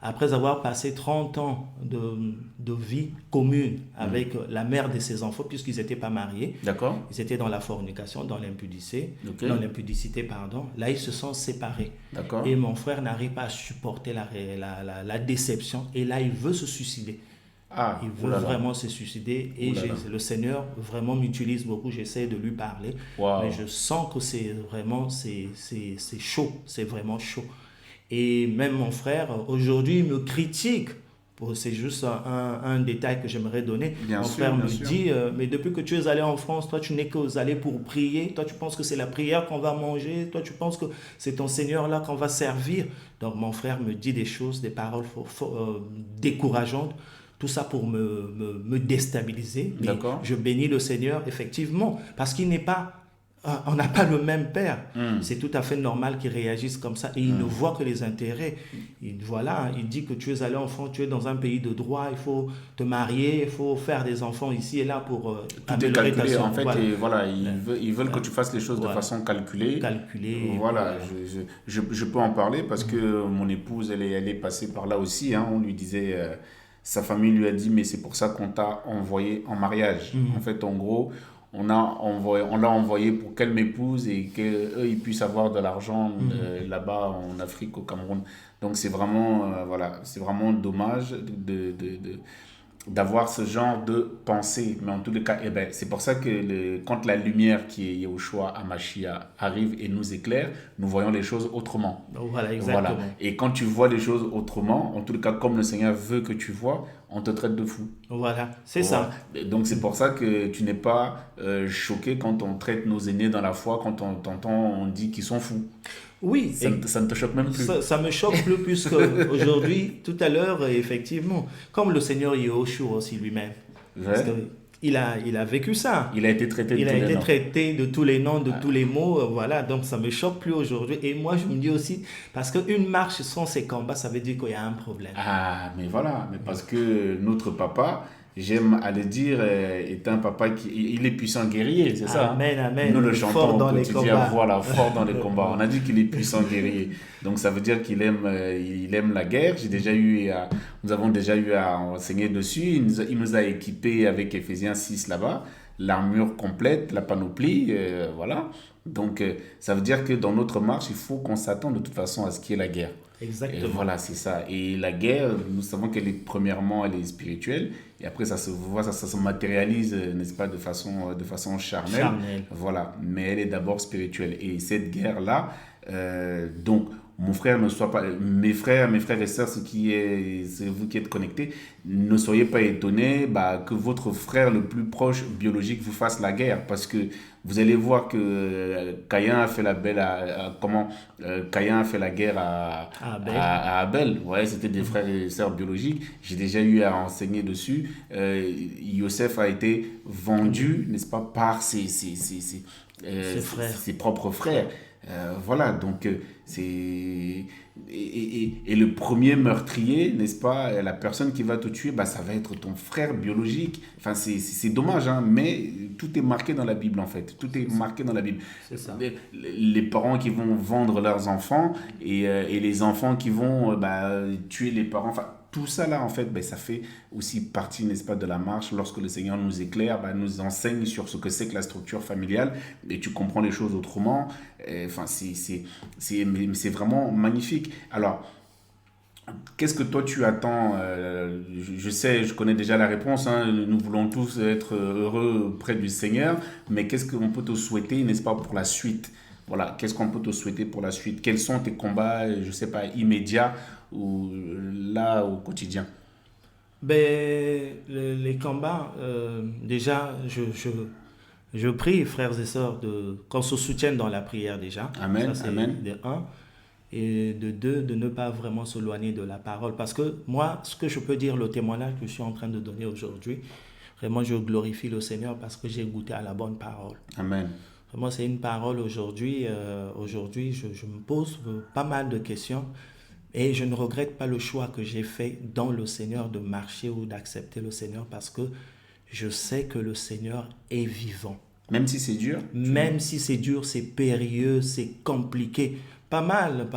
après avoir passé 30 ans de vie commune avec la mère de ses enfants, puisqu'ils n'étaient pas mariés, D'accord. ils étaient dans la fornication, dans l'impudicité, Ok. pardon. Là, ils se sont séparés. D'accord. Et mon frère n'arrive pas à supporter la déception. Et là, il veut se suicider. Ah, Il veut oulala. vraiment se suicider. Et Oulala. le Seigneur vraiment m'utilise beaucoup. J'essaie de lui parler. Wow. Mais je sens que c'est chaud. C'est vraiment chaud. Et même mon frère, aujourd'hui, il me critique. C'est juste un détail que j'aimerais donner. Bien Mon sûr, frère bien me sûr. dit, mais depuis que tu es allé en France, toi, tu n'es que allé pour prier. Toi, tu penses que c'est la prière qu'on va manger. Toi, tu penses que c'est ton Seigneur là qu'on va servir. Donc, mon frère me dit des choses, des paroles décourageantes. Tout ça pour me déstabiliser. Mais D'accord. je bénis le Seigneur, effectivement, parce qu'il n'est pas... On n'a pas le même père. C'est tout à fait normal qu'il réagisse comme ça. Et il ne voit que les intérêts. Il dit que tu es allé en France, tu es dans un pays de droit, il faut te marier, il faut faire des enfants ici et là pour Tout est améliorer ta calculé santé. en fait, Voilà. et voilà, ils veulent que tu fasses les choses de Voilà. façon calculée. Calculé. Voilà, je peux en parler parce que mon épouse, elle est passée par là aussi, hein. On lui disait, sa famille lui a dit, mais c'est pour ça qu'on t'a envoyé en mariage. En fait, en gros, on l'a envoyé pour qu'elle m'épouse et qu'eux, ils puissent avoir de l'argent là-bas en Afrique, au Cameroun. Donc c'est vraiment, voilà, c'est vraiment dommage d'avoir ce genre de pensée. Mais en tous les cas, eh ben, c'est pour ça que quand la lumière qui est Yahushua Hamashiach arrive et nous éclaire, nous voyons les choses autrement. Voilà, exactement. Voilà. Et quand tu vois les choses autrement, en tout cas comme le Seigneur veut que tu vois, on te traite de fou. Voilà, c'est ça. Et donc c'est pour ça que tu n'es pas choqué quand on traite nos aînés dans la foi, quand on t'entend, on dit qu'ils sont fous. Oui, Ça ne te choque même plus. ça me choque plus puisque aujourd'hui, tout à l'heure, effectivement, comme le Seigneur Yahushua aussi lui-même, parce Ouais. que il a vécu ça. Il a été traité de Il tous a les été noms. traité de tous les noms, de tous les mots, voilà, donc ça me choque plus aujourd'hui. Et moi, je me dis aussi, parce qu'une marche sans ces combats, ça veut dire qu'il y a un problème. Ah, mais voilà, mais parce que notre papa, j'aime à le dire, est un papa il est puissant guerrier, c'est ça, hein? Amen, amen. Nous le Fort chantons dans au les quotidien, combats. voilà, fort dans les combats. On a dit qu'il est puissant guerrier. Donc ça veut dire qu'il aime, il aime la guerre. Nous avons déjà eu à enseigner dessus. Il nous a équipés avec Ephésiens 6 là-bas, l'armure complète, la panoplie, voilà. Donc ça veut dire que dans notre marche, il faut qu'on s'attende de toute façon à ce qu'il y ait la guerre. Et Exactement. voilà, c'est ça. Et la guerre, nous savons qu'elle est premièrement, elle est spirituelle. Et après, ça se voit, ça se matérialise, n'est-ce pas, de façon charnelle. Charnel. Voilà. Mais elle est d'abord spirituelle. Et cette guerre-là, donc, mon frère ne soit pas, mes frères et sœurs, c'est vous qui êtes connectés, ne soyez pas étonnés que votre frère le plus proche biologique vous fasse la guerre, parce que vous allez voir que Caïn a fait Caïn a fait la guerre Abel. à Abel. Ouais, c'était des frères et sœurs biologiques. J'ai déjà eu à enseigner dessus. Yosef a été vendu, n'est-ce pas, par ses frères. ses propres frères. Voilà, donc et le premier meurtrier, n'est-ce pas, la personne qui va te tuer, bah, ça va être ton frère biologique. Enfin, c'est dommage, hein, mais tout est marqué dans la Bible, en fait. Tout est C'est ça. marqué dans la Bible. C'est ça. Les parents qui vont vendre leurs enfants et les enfants qui vont bah, tuer les parents. Enfin, tout ça là, en fait, ben, ça fait aussi partie, n'est-ce pas, de la marche. Lorsque le Seigneur nous éclaire, ben, nous enseigne sur ce que c'est que la structure familiale et tu comprends les choses autrement. Enfin, c'est vraiment magnifique. Alors, qu'est-ce que toi tu attends je sais, je connais déjà la réponse, hein, nous voulons tous être heureux près du Seigneur, mais qu'est-ce qu'on peut te souhaiter, n'est-ce pas, pour la suite? Voilà, qu'est-ce qu'on peut te souhaiter pour la suite? Quels sont tes combats, je ne sais pas, immédiats ou là au quotidien? Ben, les combats, déjà, je prie, frères et sœurs, qu'on se soutienne dans la prière déjà. Ça, Amen, c'est amen. de un. Et de deux, de ne pas vraiment s'éloigner de la parole. Parce que moi, ce que je peux dire, le témoignage que je suis en train de donner aujourd'hui, vraiment, je glorifie le Seigneur parce que j'ai goûté à la bonne parole. Amen. Vraiment, c'est une parole aujourd'hui. Aujourd'hui, je me pose pas mal de questions et je ne regrette pas le choix que j'ai fait dans le Seigneur de marcher ou d'accepter le Seigneur parce que je sais que le Seigneur est vivant. Même si c'est dur, Même si c'est dur, c'est périlleux, c'est compliqué. Pas mal.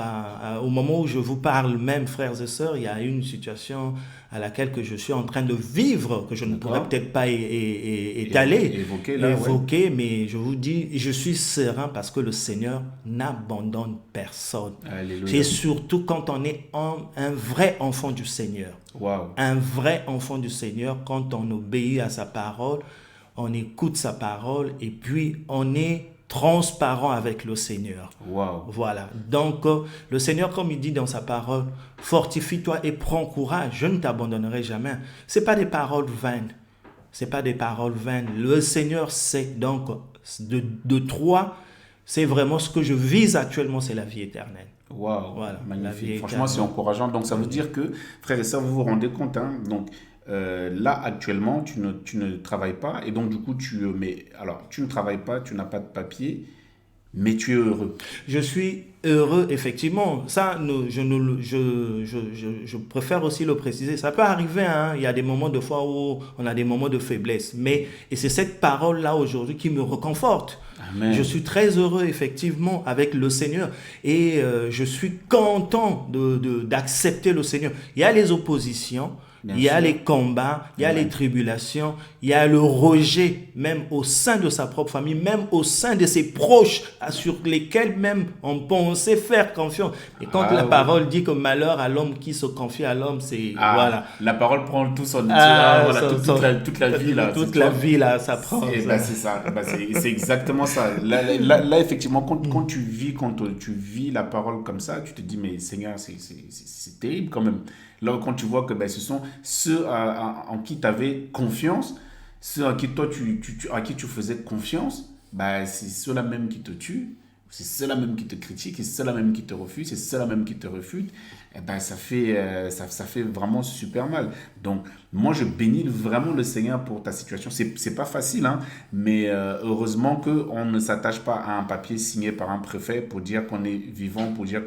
Au moment où je vous parle, même frères et sœurs, il y a une situation à laquelle que je suis en train de vivre, que je ne pourrais d'accord? peut-être pas étaler, Évoqué là, ouais. évoquer, mais je vous dis, je suis serein parce que le Seigneur n'abandonne personne. Et Alléluia. surtout quand on est un vrai enfant du Seigneur. Waouh. Un vrai enfant du Seigneur, quand on obéit à sa parole, on écoute sa parole et puis on est transparent avec le Seigneur. Waouh. Voilà. Donc, le Seigneur, comme il dit dans sa parole, fortifie-toi et prends courage, je ne t'abandonnerai jamais. Ce n'est pas des paroles vaines. C'est pas des paroles vaines. Le Seigneur sait. Donc, de toi, c'est vraiment ce que je vise actuellement, c'est la vie éternelle. Waouh, Voilà, la vie magnifique. Franchement, c'est éternelle. encourageant. Donc, ça veut dire que, frères et sœurs, vous vous rendez compte, hein, donc, là, actuellement, tu ne travailles pas. Et donc, du coup, mais, alors, tu ne travailles pas, tu n'as pas de papier, mais tu es heureux. Je suis heureux, effectivement. Ça, je préfère aussi le préciser. Ça peut arriver, hein. Il y a des moments de fois où on a des moments de faiblesse. Et c'est cette parole-là aujourd'hui qui me reconforte. Je Amen. suis très heureux, effectivement, avec le Seigneur. Et je suis content d'accepter le Seigneur. Il y a les oppositions. Bien Il y a sûr. les combats, il y a les Amen. tribulations, il y a le rejet, même au sein de sa propre famille, même au sein de ses proches, sur lesquels même on pensait faire confiance. Et quand la Ah oui. parole dit que malheur à l'homme qui se confie à l'homme, c'est, voilà. Ah, la parole prend tout son... Ah, voilà, toute la vie, là. toute la vie, là, ça prend Bah, ça. c'est ça, bah, c'est exactement ça. Là, effectivement, quand tu vis, tu vis la parole comme ça, tu te dis, mais Seigneur, c'est terrible quand même. Là, quand tu vois que ben, ce sont ceux en qui tu avais confiance, ceux à qui toi, à qui tu faisais confiance, bah, c'est ceux-là même qui te tuent, c'est ceux-là même qui te critiquent, c'est ceux-là même qui te refusent, c'est ceux-là même qui te refutent. Eh ben, ça fait vraiment super mal. Donc, moi, je bénis vraiment le Seigneur pour ta situation. C'est pas facile, hein, mais heureusement qu'on ne s'attache pas à un papier signé par un préfet pour dire qu'on est vivant, pour dire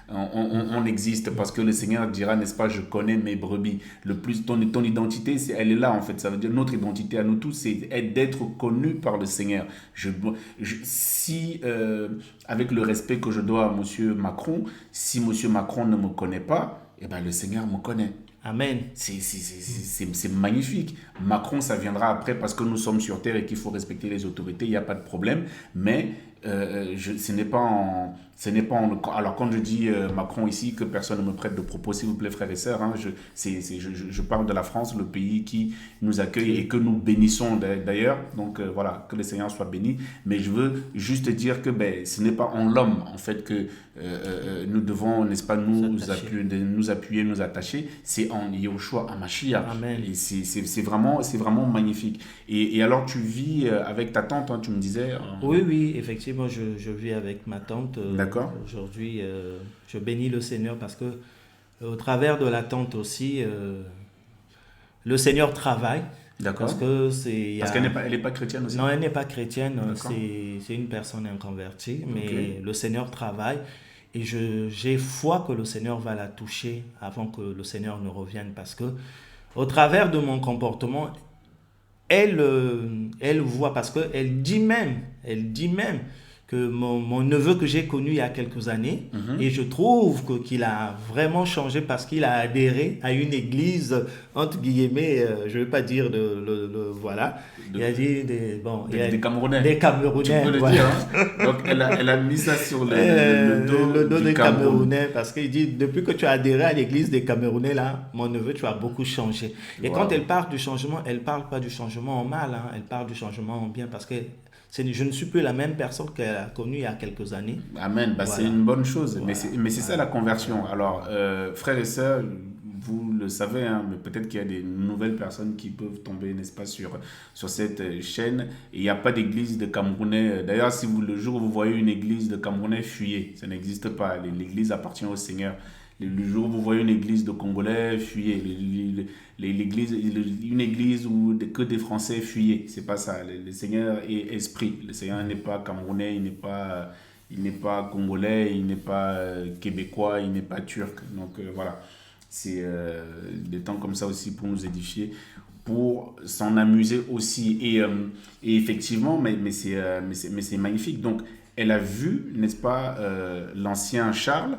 on existe. Parce que le Seigneur dira, n'est-ce pas, je connais mes brebis. Ton identité, elle est là, en fait. Ça veut dire notre identité à nous tous, c'est d'être connu par le Seigneur. Si, avec le respect que je dois à Monsieur Macron, si Monsieur Macron ne me connaît pas, eh ben, le Seigneur me connaît. Amen. C'est magnifique. Macron, ça viendra après parce que nous sommes sur Terre et qu'il faut respecter les autorités, il n'y a pas de problème. Mais ce n'est pas alors quand je dis Macron ici, que personne ne me prête de propos, s'il vous plaît, frères et sœurs, hein, je parle de la France, le pays qui nous accueille et que nous bénissons d'ailleurs. Donc voilà, que le Seigneur soit béni. Mais je veux juste dire que ben, ce n'est pas en l'homme, en fait, que nous devons, n'est-ce pas, nous appuyer, nous attacher. C'est en Yahushua HaMashiach. Amen. Et c'est vraiment magnifique. Et alors, tu vis avec ta tante, hein, tu me disais. Oui, oui, effectivement, je vis avec ma tante. D'accord. Aujourd'hui, je bénis le Seigneur parce que au travers de la tente aussi, le Seigneur travaille. D'accord. Parce que il y Parce a... qu'elle n'est pas, elle est pas chrétienne aussi. Non, elle n'est pas chrétienne, D'accord. c'est une personne inconvertie, Ok. mais le Seigneur travaille et j'ai foi que le Seigneur va la toucher avant que le Seigneur ne revienne parce que au travers de mon comportement, elle voit parce elle dit même que mon neveu que j'ai connu il y a quelques années, et Mhm. je trouve qu'il a vraiment changé parce qu'il a adhéré à une église, entre guillemets, je ne vais pas dire voilà, il a dit bon, il y a Des Camerounais. des Tu peux Camerounais, le voilà. dire, hein. Donc, elle a mis ça sur le dos Le dos du des Cameroun. Camerounais, parce qu'il dit, depuis que tu as adhéré à l'église des Camerounais, là, mon neveu, tu as beaucoup changé. Et quand Waouh. elle parle du changement, elle parle pas du changement en mal, hein, elle parle du changement en bien, parce que je ne suis plus la même personne qu'elle a connue il y a quelques années. Amen. Bah, c'est Voilà, une bonne chose. voilà, Mais c'est ça voilà, la conversion. voilà. Alors, frères et sœurs, vous le savez, hein, mais peut-être qu'il y a des nouvelles personnes qui peuvent tomber, n'est-ce pas, sur cette chaîne. Et il n'y a pas d'église de Camerounais. D'ailleurs, si vous, le jour où vous voyez une église de Camerounais, fuyez. Ça n'existe pas. L'église appartient au Seigneur. Le jour où vous voyez une église de Congolais, fuyez. Une église où que des Français, fuyez. C'est pas ça. Le Seigneur est esprit. Le Seigneur n'est pas Camerounais, il n'est pas Congolais, il n'est pas Québécois, il n'est pas Turc. Donc voilà. C'est des temps comme ça aussi pour nous édifier, pour s'en amuser aussi. Et effectivement, mais c'est magnifique. Donc, elle a vu, n'est-ce pas, l'ancien Charles,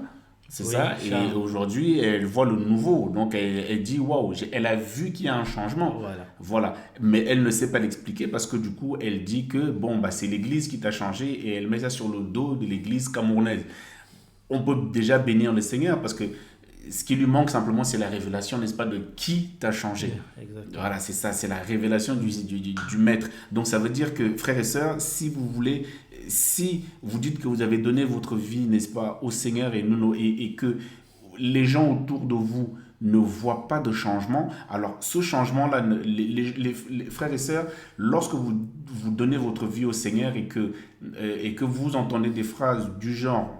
c'est Oui, ça, et Charles, aujourd'hui, elle voit le nouveau. Donc, elle dit, waouh, elle a vu qu'il y a un changement. voilà. Voilà. Mais elle ne sait pas l'expliquer parce que du coup, elle dit que, bon, bah, c'est l'église qui t'a changé et elle met ça sur le dos de l'église camerounaise. On peut déjà bénir le Seigneur parce que ce qui lui manque simplement, c'est la révélation, n'est-ce pas, de qui t'a changé. Yeah, exactement. Voilà, c'est ça, c'est la révélation du maître. Donc ça veut dire que, frères et sœurs, si vous voulez, si vous dites que vous avez donné votre vie, n'est-ce pas, au Seigneur et que les gens autour de vous ne voient pas de changement, alors ce changement-là, les frères et sœurs, lorsque vous donnez votre vie au Seigneur et que vous entendez des phrases du genre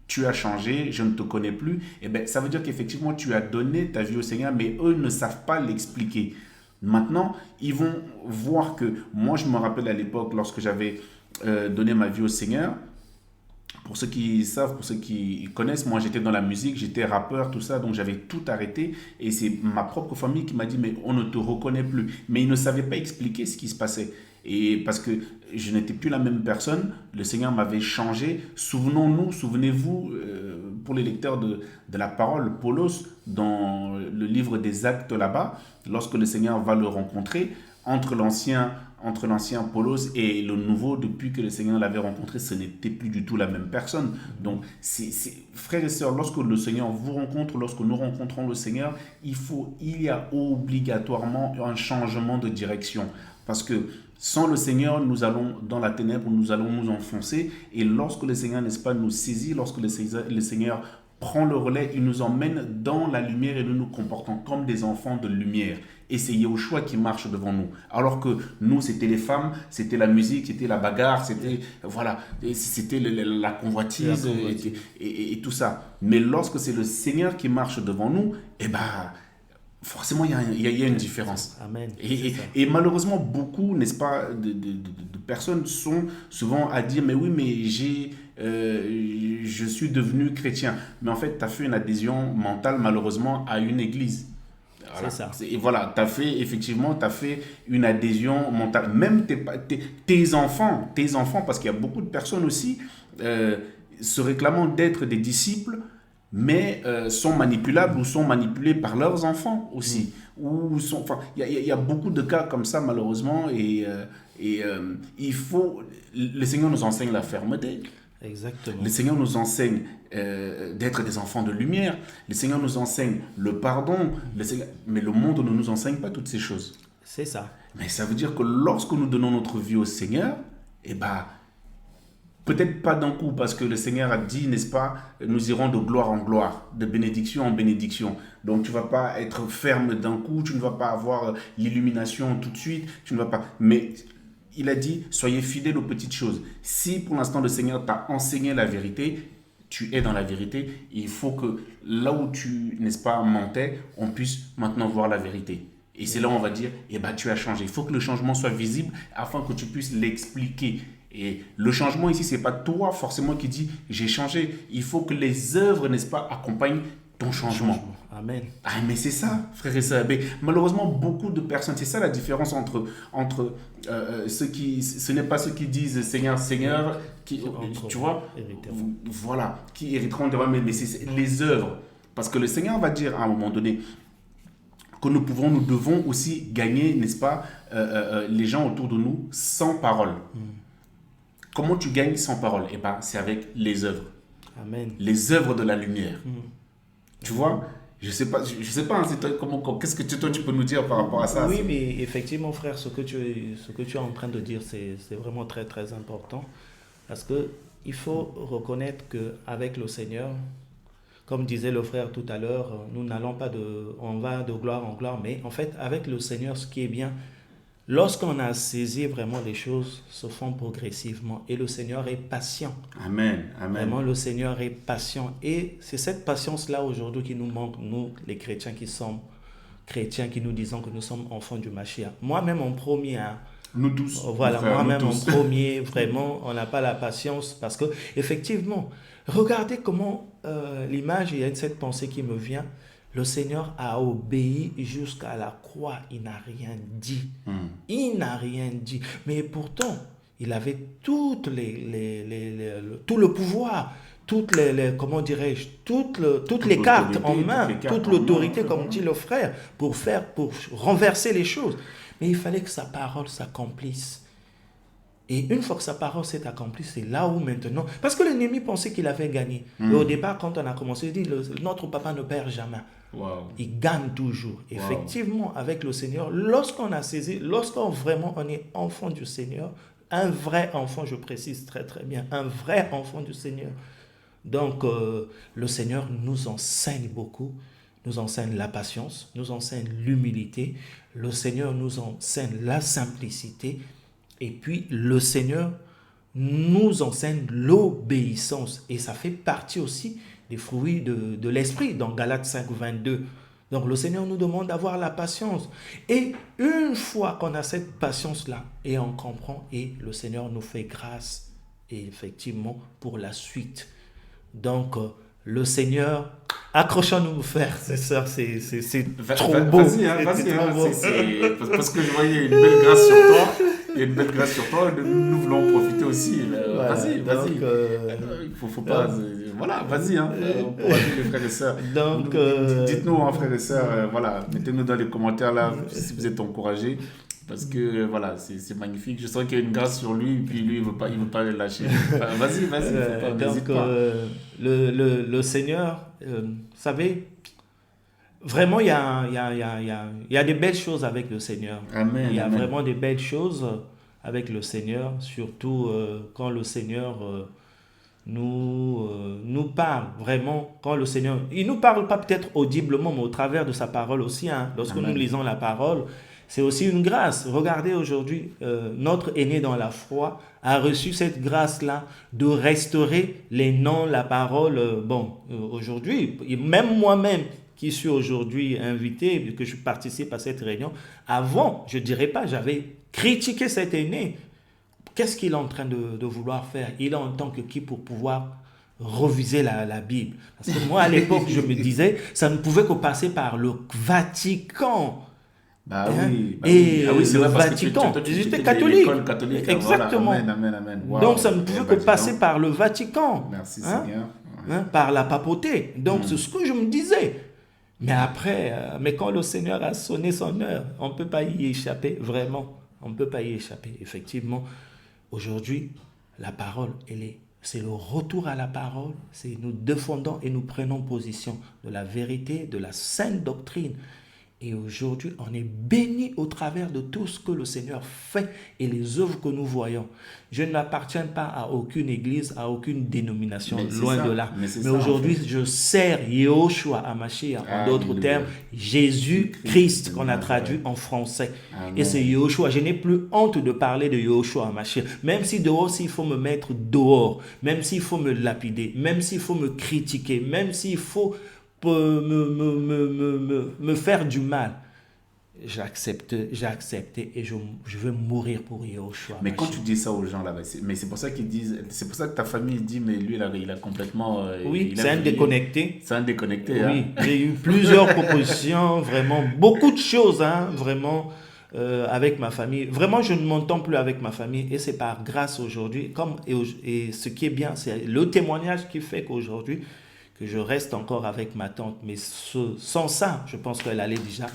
tu as changé, je ne te connais plus, eh ben, ça veut dire qu'effectivement, tu as donné ta vie au Seigneur, mais eux ne savent pas l'expliquer. Maintenant, ils vont voir que, moi, je me rappelle à l'époque, lorsque j'avais donné ma vie au Seigneur, pour ceux qui savent, pour ceux qui connaissent, moi j'étais dans la musique, j'étais rappeur, tout ça, donc j'avais tout arrêté. Et c'est ma propre famille qui m'a dit, mais on ne te reconnaît plus. Mais ils ne savaient pas expliquer ce qui se passait. Et parce que je n'étais plus la même personne, le Seigneur m'avait changé. Souvenons-nous, souvenez-vous, pour les lecteurs de la parole, Paulos, dans le livre des Actes là-bas, lorsque le Seigneur va le rencontrer, entre l'ancien Paulos et le nouveau, depuis que le Seigneur l'avait rencontré, ce n'était plus du tout la même personne. Donc, frères et sœurs, lorsque le Seigneur vous rencontre, lorsque nous rencontrons le Seigneur, il y a obligatoirement un changement de direction. Parce que sans le Seigneur, nous allons dans la ténèbre, nous allons nous enfoncer. Et lorsque le Seigneur, n'est-ce pas, nous saisit, lorsque le Seigneur prend le relais, il nous emmène dans la lumière et nous nous comportons comme des enfants de lumière. Et c'est Yahushua qui marche devant nous. Alors que nous, c'était les femmes, c'était la musique, c'était la bagarre, c'était voilà, c'était la convoitise et tout ça. Mais lorsque c'est le Seigneur qui marche devant nous, eh ben, forcément, il y a une différence. Amen. Et malheureusement, beaucoup, n'est-ce pas, de personnes sont souvent à dire, mais oui, mais je suis devenu chrétien. Mais en fait, tu as fait une adhésion mentale, malheureusement, à une église. Voilà. C'est ça. Et voilà, tu as fait une adhésion mentale. Même tes enfants, parce qu'il y a beaucoup de personnes aussi se réclamant d'être des disciples, mais sont manipulables ou sont manipulés par leurs enfants aussi. Enfin, il y a beaucoup de cas comme ça, malheureusement, le Seigneur nous enseigne la fermeté. Exactement. Le Seigneur nous enseigne d'être des enfants de lumière. Le Seigneur nous enseigne le pardon. Mais le monde ne nous enseigne pas toutes ces choses. C'est ça. Mais ça veut dire que lorsque nous donnons notre vie au Seigneur, eh ben, peut-être pas d'un coup, parce que le Seigneur a dit, n'est-ce pas, nous irons de gloire en gloire, de bénédiction en bénédiction. Donc tu ne vas pas être ferme d'un coup, tu ne vas pas avoir l'illumination tout de suite, tu ne vas pas... Mais il a dit, soyez fidèles aux petites choses. Si pour l'instant le Seigneur t'a enseigné la vérité, tu es dans la vérité, il faut que là où tu, n'est-ce pas, mentais, on puisse maintenant voir la vérité. Et c'est là où on va dire, eh ben, tu as changé. Il faut que le changement soit visible afin que tu puisses l'expliquer. Et le changement ici, ce n'est pas toi forcément qui dis j'ai changé. Il faut que les œuvres, n'est-ce pas, accompagnent ton changement. Amen. Ah, mais c'est ça, frère et sœur. Mais malheureusement, beaucoup de personnes, c'est ça la différence entre ceux qui, ce n'est pas ceux qui disent Seigneur, Seigneur, qui, tu vois, voilà, qui hériteront de moi, mais c'est les œuvres. Parce que le Seigneur va dire à un moment donné que nous devons aussi gagner, n'est-ce pas, les gens autour de nous sans parole. Comment tu gagnes sans parole? Eh bien, c'est avec les œuvres. Amen. Les œuvres de la lumière. Tu vois? Je sais pas, hein, qu'est-ce que toi tu peux nous dire par rapport à ça? Oui, mais effectivement, frère, ce que tu es en train de dire, c'est vraiment très, très important. Parce que il faut reconnaître qu'avec le Seigneur, comme disait le frère tout à l'heure, nous n'allons pas on va de gloire en gloire, mais en fait, avec le Seigneur, ce qui est bien, lorsqu'on a saisi vraiment les choses se font progressivement et le Seigneur est patient. Amen, amen. Vraiment, le Seigneur est patient et c'est cette patience-là aujourd'hui qui nous manque, nous, les chrétiens qui sommes chrétiens, qui nous disons que nous sommes enfants du Mashiach. Moi-même en premier, hein, nous tous. voilà, moi-même en premier, vraiment, on n'a pas la patience parce que effectivement, regardez comment l'image, il y a cette pensée qui me vient. Le Seigneur a obéi jusqu'à la croix. Il n'a rien dit. Il n'a rien dit. Mais pourtant, il avait tout le pouvoir, comment dirais-je, toutes les cartes en main, toute l'autorité, comme dit le frère, pour renverser les choses. Mais il fallait que sa parole s'accomplisse. Et une fois que sa parole s'est accomplie, c'est là où maintenant... Parce que l'ennemi pensait qu'il avait gagné. Et au départ, quand on a commencé, il dit, notre papa ne perd jamais. Wow. Il gagne toujours. Wow. Effectivement, avec le Seigneur, lorsqu'on a saisi, lorsqu'on vraiment on est enfant du Seigneur, un vrai enfant, je précise très très bien, un vrai enfant du Seigneur. Donc, le Seigneur nous enseigne beaucoup, nous enseigne la patience, nous enseigne l'humilité, le Seigneur nous enseigne la simplicité, et puis le Seigneur nous enseigne l'obéissance. Et ça fait partie aussi des fruits de l'esprit dans Galates 5, 22. Donc le Seigneur nous demande d'avoir la patience. Et une fois qu'on a cette patience-là, et on comprend, et le Seigneur nous fait grâce, et effectivement, pour la suite. Donc, le Seigneur, accrochons-nous, frères et sœurs, c'est trop beau. Vas-y, parce que je voyais une belle grâce sur toi. Il y a une belle grâce sur toi, nous voulons profiter aussi. Voilà, vas-y. Il faut pas... voilà, vas-y, hein, on pourra dire les frères et sœurs. Donc, dites-nous, hein, frères et sœurs, voilà, mettez-nous dans les commentaires là, si vous êtes encouragés. Parce que voilà, c'est magnifique. Je sens qu'il y a une grâce sur lui, et puis lui, il veut pas le lâcher. Vas-y, n'hésite pas. Le Seigneur, vous savez, vraiment, il y a des belles choses avec le Seigneur. Amen, il y a amen. vraiment des belles choses avec le Seigneur, surtout quand le Seigneur nous parle. Vraiment, quand le Seigneur... Il ne nous parle pas peut-être audiblement, mais au travers de sa parole aussi. Hein. Lorsque Amen. nous lisons la parole, c'est aussi une grâce. Regardez aujourd'hui, notre aîné dans la foi a reçu cette grâce-là de restaurer les noms, la parole. Aujourd'hui, même moi-même, qui suis aujourd'hui invité, que je participe à cette réunion, avant, je ne dirais pas, j'avais critiqué cet aîné. Qu'est-ce qu'il est en train de vouloir faire? Il est en tant que qui pour pouvoir reviser la Bible? Parce que moi, à l'époque, je me disais, ça ne pouvait que passer par le Vatican. Bah oui, c'est le Vatican. J'étais catholique. Exactement. Voilà. Amen. Wow. Donc, ça ne pouvait que passer par le Vatican. Merci, Seigneur. Par la papauté. Donc, c'est ce que je me disais. Mais après, quand le Seigneur a sonné son heure, on ne peut pas y échapper, vraiment. On ne peut pas y échapper. Effectivement, aujourd'hui, la parole, c'est le retour à la parole. C'est nous défendons et nous prenons position de la vérité, de la sainte doctrine. Et aujourd'hui, on est béni au travers de tout ce que le Seigneur fait et les œuvres que nous voyons. Je n'appartiens pas à aucune église, à aucune dénomination, loin de là. Mais aujourd'hui, en fait, je sers Yehoshua Hamashiach, en d'autres termes, Jésus-Christ, qu'on a traduit en français. Amen. Et c'est Yehoshua. Je n'ai plus honte de parler de Yehoshua Hamashiach. Même si dehors, s'il faut me mettre dehors, même s'il faut me lapider, même s'il faut me critiquer, même s'il faut... me faire du mal. j'ai accepté et je veux mourir pour Yahushua. Mais quand tu dis ça aux gens là-bas, mais c'est pour ça qu'ils disent, c'est pour ça que ta famille dit, mais lui, il a complètement. Oui, Il a c'est un vrillé. déconnecté. C'est un déconnecté, hein. Oui, j'ai eu plusieurs propositions, vraiment beaucoup de choses, hein, vraiment, avec ma famille. Vraiment, je ne m'entends plus avec ma famille et c'est par grâce aujourd'hui. Et ce qui est bien, c'est le témoignage qui fait qu'aujourd'hui, que je reste encore avec ma tante. Mais sans ça, je pense qu'elle allait déjà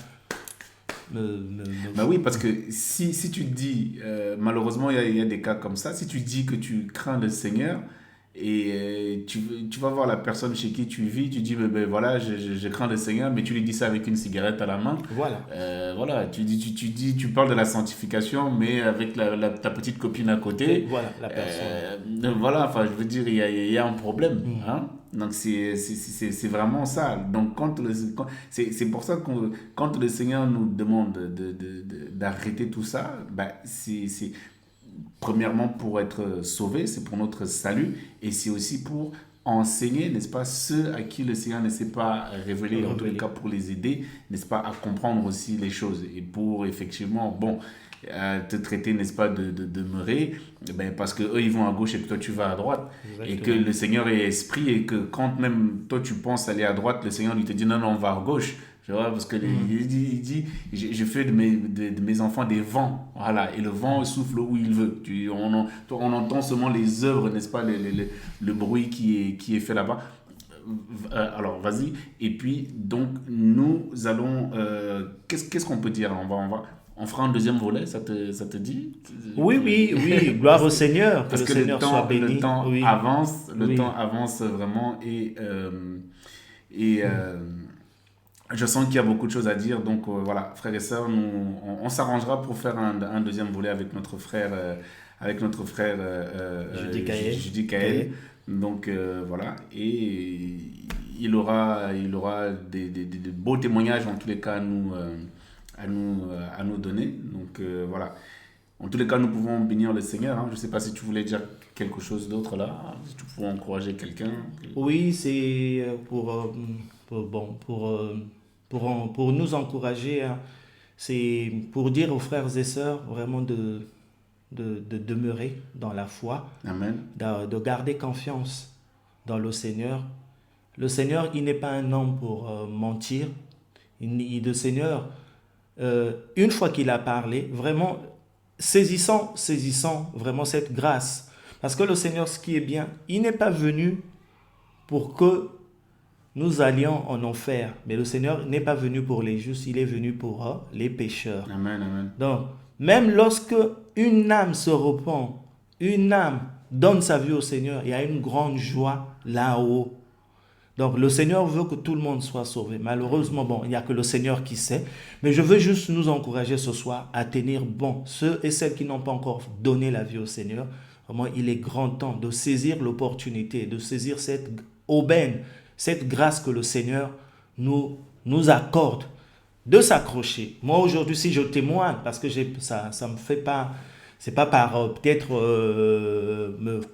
Bah oui, parce que si tu dis, malheureusement, il y a des cas comme ça, si tu dis que tu crains le Seigneur et tu vas voir la personne chez qui tu vis, tu dis, ben voilà, je crains le Seigneur, mais tu lui dis ça avec une cigarette à la main. Voilà. Voilà, tu parles de la sanctification, mais avec ta petite copine à Et côté. voilà, la personne. Voilà, enfin, je veux dire, il y a un problème. Mhm. Hein? Donc, c'est vraiment ça. Donc, c'est pour ça que quand le Seigneur nous demande d'arrêter tout ça, ben, c'est premièrement pour être sauvé, c'est pour notre salut, et c'est aussi pour enseigner, n'est-ce pas, ceux à qui le Seigneur ne s'est pas révélé, en tous les cas pour les aider, n'est-ce pas, à comprendre aussi les choses, et pour effectivement, bon, te traiter, n'est-ce pas, de demeuré, ben, parce que eux ils vont à gauche et que toi tu vas à droite, et que Exactement. le Seigneur est esprit, et que quand même toi tu penses aller à droite, le Seigneur lui te dit non, non, on va à gauche. Tu vois, parce que Mhm. il dit je fais de mes enfants des vents. Voilà, et le vent souffle où il veut. On entend seulement les œuvres, n'est-ce pas, le bruit qui est fait là-bas. Alors, vas-y. Et puis, donc, nous allons. Qu'est-ce qu'on peut dire? On fera un deuxième volet, ça te dit? Oui, oui, oui, gloire au Seigneur, que Parce le que Seigneur soit le béni. temps Oui, avance, le oui. temps avance vraiment et je sens qu'il y a beaucoup de choses à dire. Donc voilà, frères et sœurs, on s'arrangera pour faire un deuxième volet avec notre frère Je dis Gaël. Judy Kael. Gaël. Donc voilà, et il aura des beaux témoignages en tous les cas à nous donner. Donc voilà. En tous les cas, nous pouvons bénir le Seigneur. Hein. Je ne sais pas si tu voulais dire quelque chose d'autre là, si tu pouvais encourager quelqu'un. Oui, c'est bon, pour nous encourager, hein. C'est pour dire aux frères et sœurs vraiment de demeurer dans la foi, Amen. de garder confiance dans le Seigneur. Le Seigneur, il n'est pas un homme pour mentir. Le Seigneur, une fois qu'il a parlé, vraiment saisissant vraiment cette grâce. Parce que le Seigneur, ce qui est bien, il n'est pas venu pour que nous allions en enfer. Mais le Seigneur n'est pas venu pour les justes, il est venu pour les pécheurs. Amen. Amen. Donc, même lorsque une âme se repent, une âme donne sa vie au Seigneur, il y a une grande joie là-haut. Donc, le Seigneur veut que tout le monde soit sauvé. Malheureusement, bon, il n'y a que le Seigneur qui sait. Mais je veux juste nous encourager ce soir à tenir bon. Ceux et celles qui n'ont pas encore donné la vie au Seigneur, vraiment, il est grand temps de saisir l'opportunité, de saisir cette aubaine, cette grâce que le Seigneur nous accorde, de s'accrocher. Moi, aujourd'hui, si je témoigne, parce que ça me fait pas, c'est pas par peut-être,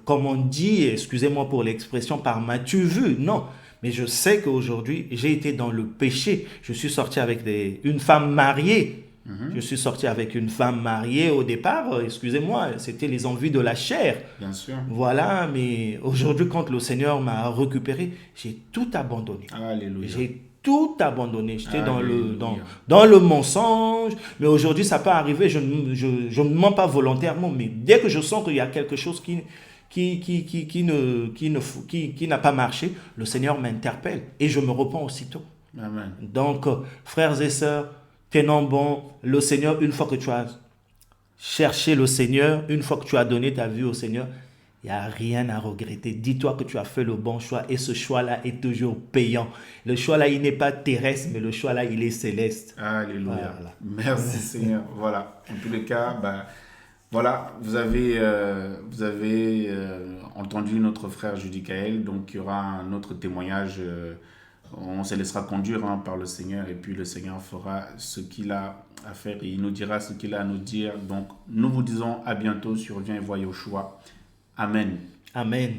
comme on dit, excusez-moi pour l'expression, par m'as-tu vu, non. Mais je sais qu'aujourd'hui, j'ai été dans le péché. Je suis sorti avec une femme mariée. Je suis sorti avec une femme mariée au départ, excusez-moi, c'était les envies de la chair. Bien sûr. Voilà, mais aujourd'hui, quand le Seigneur m'a récupéré, j'ai tout abandonné. Alléluia. J'ai tout abandonné. J'étais Alléluia. dans le mensonge. Mais aujourd'hui, ça peut arriver. Je ne mens pas volontairement. Mais dès que je sens qu'il y a quelque chose qui n'a pas marché, le Seigneur m'interpelle. Et je me repens aussitôt. Amen. Donc, frères et sœurs, tenons bon. Le Seigneur, une fois que tu as cherché le Seigneur, une fois que tu as donné ta vie au Seigneur, il n'y a rien à regretter. Dis-toi que tu as fait le bon choix et ce choix-là est toujours payant. Le choix-là, il n'est pas terrestre, mais le choix-là, il est céleste. Alléluia. Voilà. Merci Seigneur. Voilà. En tous les cas, ben, voilà, vous avez entendu notre frère Judy Kael. Donc il y aura un autre témoignage. On se laissera conduire hein, par le Seigneur et puis le Seigneur fera ce qu'il a à faire et il nous dira ce qu'il a à nous dire. Donc nous vous disons à bientôt sur Viens et vois Yoshua. Amen. Amen.